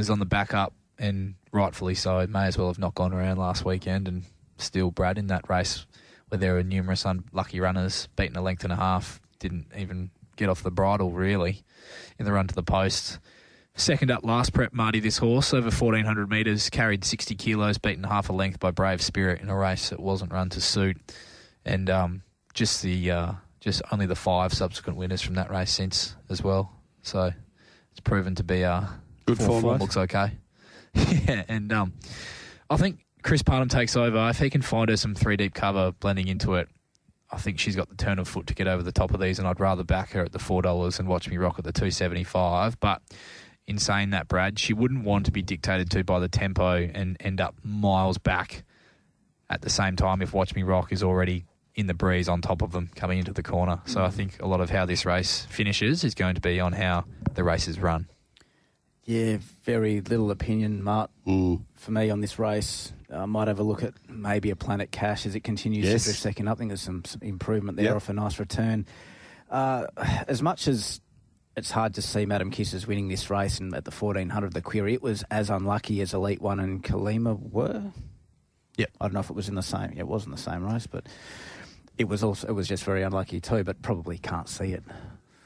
Speaker 3: on the back up, and rightfully so. It may as well have not gone around last weekend, and still Brad in that race where there were numerous unlucky runners, beaten a length and a half, didn't even get off the bridle really in the run to the post. Second up last prep, Marty, this horse, over 1,400 metres, carried 60 kilos, beaten half a length by Brave Spirit in a race that wasn't run to suit. And just only the 5 subsequent winners from that race since as well. So it's proven to be
Speaker 2: good form
Speaker 3: looks okay. Yeah, and I think Chris Parnham takes over. If he can find her some 3 deep cover blending into it, I think she's got the turn of foot to get over the top of these, and I'd rather back her at the $4 and watch me rock at the 275. But in saying that, Brad, she wouldn't want to be dictated to by the tempo and end up miles back at the same time if Watch Me Rock is already in the breeze on top of them coming into the corner. So I think a lot of how this race finishes is going to be on how the race is run.
Speaker 14: Yeah, very little opinion, Mart, for me on this race. I might have a look at maybe a Planet Cash as it continues to drift second up. I think there's some improvement there off a nice return. As much as it's hard to see Madam Kisses winning this race, and at the 1,400, the query, it was as unlucky as Elite One and Kalima were.
Speaker 3: Yep.
Speaker 14: I don't know if it was in the same. It wasn't the same race, but it was just very unlucky too. But probably can't see it.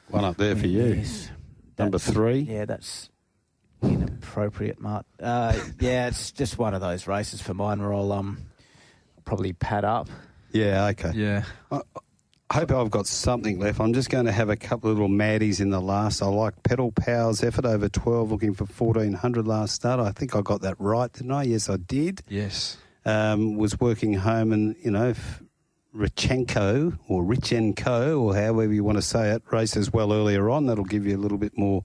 Speaker 2: One up there for you.
Speaker 14: Yes.
Speaker 2: Number 3.
Speaker 14: Yeah, that's inappropriate, Mart. Yeah, it's just one of those races for mine where I'll probably pad up.
Speaker 2: Yeah, okay.
Speaker 3: Yeah.
Speaker 2: I hope I've got something left. I'm just going to have a couple of little maddies in the last. I like Pedal Power's effort over 12, looking for 1,400 last start. I think I got that right, didn't I? Yes, I did.
Speaker 3: Yes.
Speaker 2: Was working home, and, Richenko or however you want to say it, races well earlier on. That'll give you a little bit more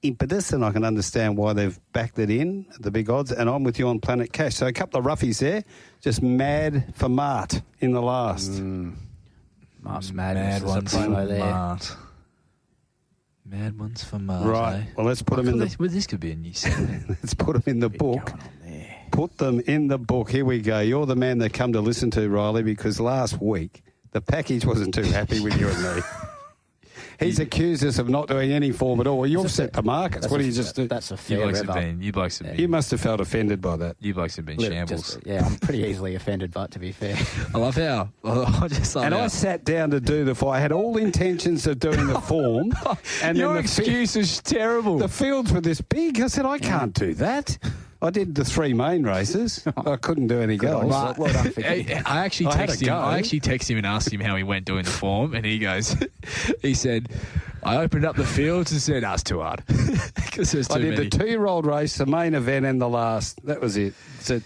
Speaker 2: impetus, and I can understand why they've backed it in at the big odds. And I'm with you on Planet Cash. So a couple of roughies there. Just mad for Mart in the last.
Speaker 14: Mart's
Speaker 3: mad ones for Mart. Mad ones for Mart.
Speaker 2: Right. Well, let's put them in the...
Speaker 3: Well, this could be a new segment.
Speaker 2: Let's put them in the book. Put them in the book. Here we go. You're the man they come to listen to, Riley, because last week the package wasn't too happy with you and me. He's accused us of not doing any form at all. You've set the markets. What do you just do?
Speaker 14: That's a fair
Speaker 3: You blokes have been.
Speaker 2: You must have felt offended by that.
Speaker 3: You blokes have been shambles.
Speaker 14: I'm pretty easily offended, but to be fair.
Speaker 3: I love how.
Speaker 2: I sat down to do the form. I had all intentions of doing the form. And
Speaker 3: your excuse is terrible.
Speaker 2: The fields were this big. I said, I can't do that. I did the 3 main races. I couldn't do any goals.
Speaker 14: Well done for
Speaker 3: I actually texted him and asked him how he went doing the form, and he said, I opened up the fields and said, it's too hard. Because there's too many.
Speaker 2: I did the 2-year-old race, the main event, and the last. That was it. So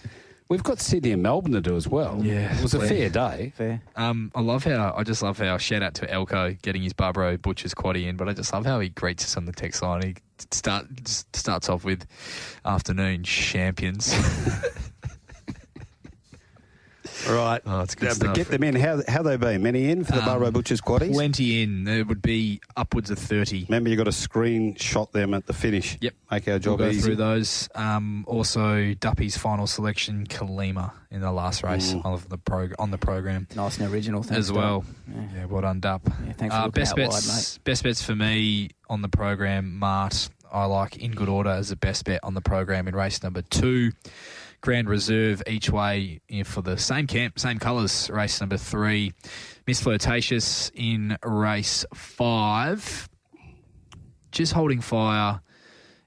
Speaker 2: we've got Sydney and Melbourne to do as well.
Speaker 3: Yeah,
Speaker 2: it was a fair day.
Speaker 14: Fair.
Speaker 3: I just love how shout out to Elko getting his Barbaro Butcher's quaddie in, but I just love how he greets us on the text line. He starts off with afternoon champions.
Speaker 2: Right.
Speaker 3: Oh, it's good stuff.
Speaker 2: Get them in. How they been? Many in for the Barbaro Butcher's quaddies?
Speaker 3: Plenty in. There would be upwards of 30.
Speaker 2: Remember, you've got to screenshot them at the finish.
Speaker 3: Yep.
Speaker 2: Make our job
Speaker 3: we'll go
Speaker 2: easy.
Speaker 3: Through those. Also, Duppy's final selection, Kalima, in the last race on the program.
Speaker 14: Nice and original. Thanks
Speaker 3: as well. Yeah, well done, Dupp.
Speaker 14: Yeah, thanks for looking out wide, mate.
Speaker 3: Best bets for me on the program, Mart. I like In Good Order as the best bet on the program in race number 2. Grand Reserve each way for the same camp, same colours, race number 3. Miss Flirtatious in race 5. Just holding fire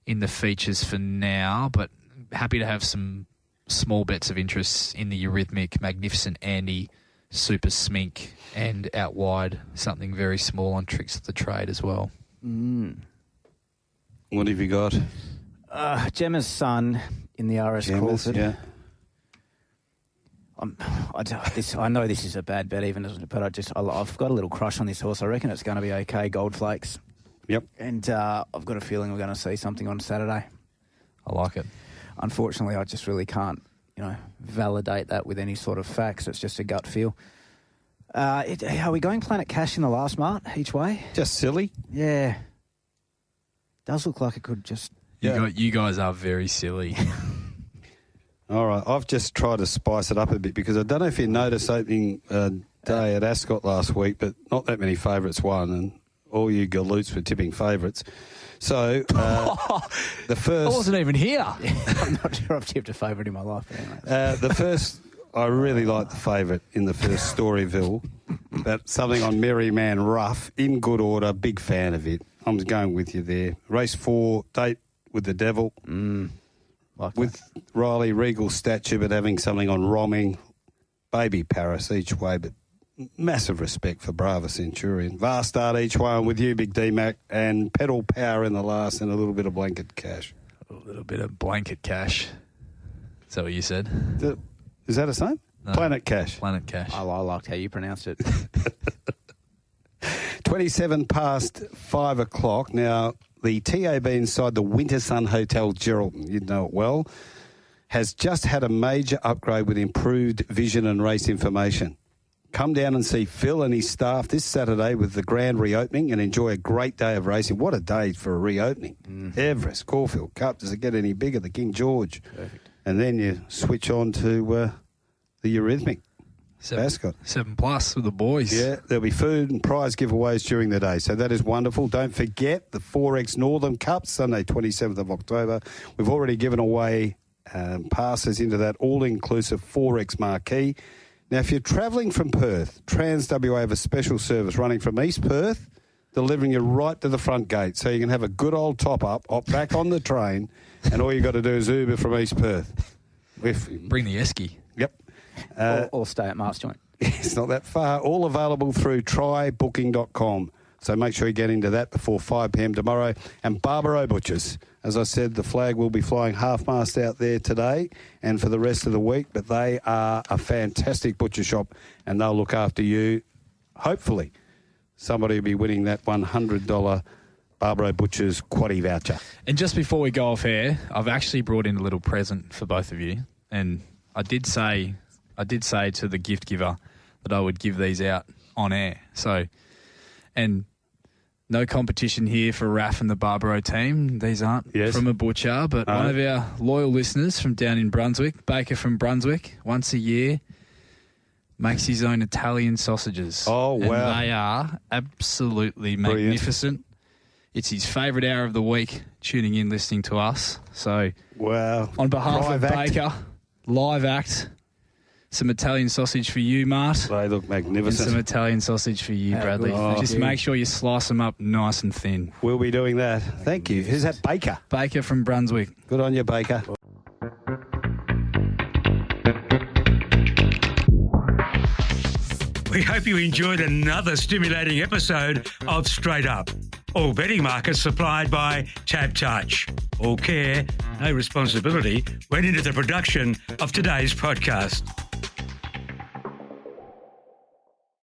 Speaker 3: in the features for now, but happy to have some small bets of interest in the Eurythmic, Magnificent Andy, Super Smink, and out wide, something very small on Tricks of the Trade as well.
Speaker 2: What have you got?
Speaker 14: Gemma's son in the RS Caulfield.
Speaker 2: Yeah.
Speaker 14: I know this is a bad bet, but I've got a little crush on this horse. I reckon it's going to be okay. Gold Flakes.
Speaker 2: Yep.
Speaker 14: And I've got a feeling we're going to see something on Saturday.
Speaker 3: I like it.
Speaker 14: Unfortunately, I just really can't, validate that with any sort of facts. It's just a gut feel. Are we going Planet Cash in the last mart each way?
Speaker 2: Just silly.
Speaker 14: Yeah. Does look like it could just...
Speaker 3: You guys are very silly.
Speaker 2: All right, I've just tried to spice it up a bit because I don't know if you noticed opening day at Ascot last week, but not that many favourites won, and all you galoots were tipping favourites. So the first...
Speaker 3: I wasn't even here.
Speaker 14: I'm not sure I've tipped a favourite in my life. But anyway.
Speaker 2: The first... I really like the favourite in the first Storyville, but something on Merry Man Rough, in good order, big fan of it. I'm going with you there. Race 4, Date with the Devil. With Riley Regal stature, but having something on Romming, Baby Paris each way, but massive respect for Brava Centurion. Vast Start each one with you, Big D-Mac, and Pedal Power in the last, and a little bit of Blanket Cash.
Speaker 3: A little bit of Blanket Cash. Is that what you said?
Speaker 2: Is that a same?
Speaker 3: No.
Speaker 2: Planet Cash.
Speaker 3: Planet Cash.
Speaker 14: I liked how you pronounced it.
Speaker 2: 27 past 5 o'clock. Now, the TAB inside the Winter Sun Hotel Geraldton, you'd know it well, has just had a major upgrade with improved vision and race information. Come down and see Phil and his staff this Saturday with the grand reopening and enjoy a great day of racing. What a day for a reopening. Everest, Caulfield Cup. Does it get any bigger? The King George.
Speaker 14: Perfect.
Speaker 2: And then you switch on to the Eurythmic. Ascot.
Speaker 3: 7+ with the boys.
Speaker 2: Yeah, there'll be food and prize giveaways during the day. So that is wonderful. Don't forget the 4X Northern Cup, Sunday 27th of October. We've already given away passes into that all-inclusive 4X marquee. Now, if you're travelling from Perth, Trans WA have a special service running from East Perth, delivering you right to the front gate. So you can have a good old top-up, hop back on the train, and all you got to do is Uber from East Perth.
Speaker 3: Bring the esky.
Speaker 2: Yep.
Speaker 14: Or stay at Mark's Joint.
Speaker 2: It's not that far. All available through trybooking.com. So make sure you get into that before 5 p.m. tomorrow. And Barbaro Butchers. As I said, the flag will be flying half-mast out there today and for the rest of the week. But they are a fantastic butcher shop and they'll look after you. Hopefully, somebody will be winning that $100 Barbaro Butchers quaddie voucher.
Speaker 3: And just before we go off air, I've actually brought in a little present for both of you. And I did say to the gift giver that I would give these out on air. So, and no competition here for Raf and the Barbaro team. These aren't from a butcher, but one of our loyal listeners from down in Brunswick, Baker from Brunswick, once a year makes his own Italian sausages.
Speaker 2: Oh, wow.
Speaker 3: And they are absolutely magnificent. It's his favourite hour of the week, tuning in, listening to us. So,
Speaker 2: wow.
Speaker 3: On behalf of Baker, live act, some Italian sausage for you, Mart.
Speaker 2: They look magnificent.
Speaker 3: And some Italian sausage for you, Bradley. Just make sure you slice them up nice and thin.
Speaker 2: We'll be doing that. Thank you. Who's that? Baker?
Speaker 3: Baker from Brunswick.
Speaker 2: Good on you, Baker.
Speaker 1: We hope you enjoyed another stimulating episode of Straight Up. All betting markets supplied by Tab Touch. All care, no responsibility went into the production of today's podcast.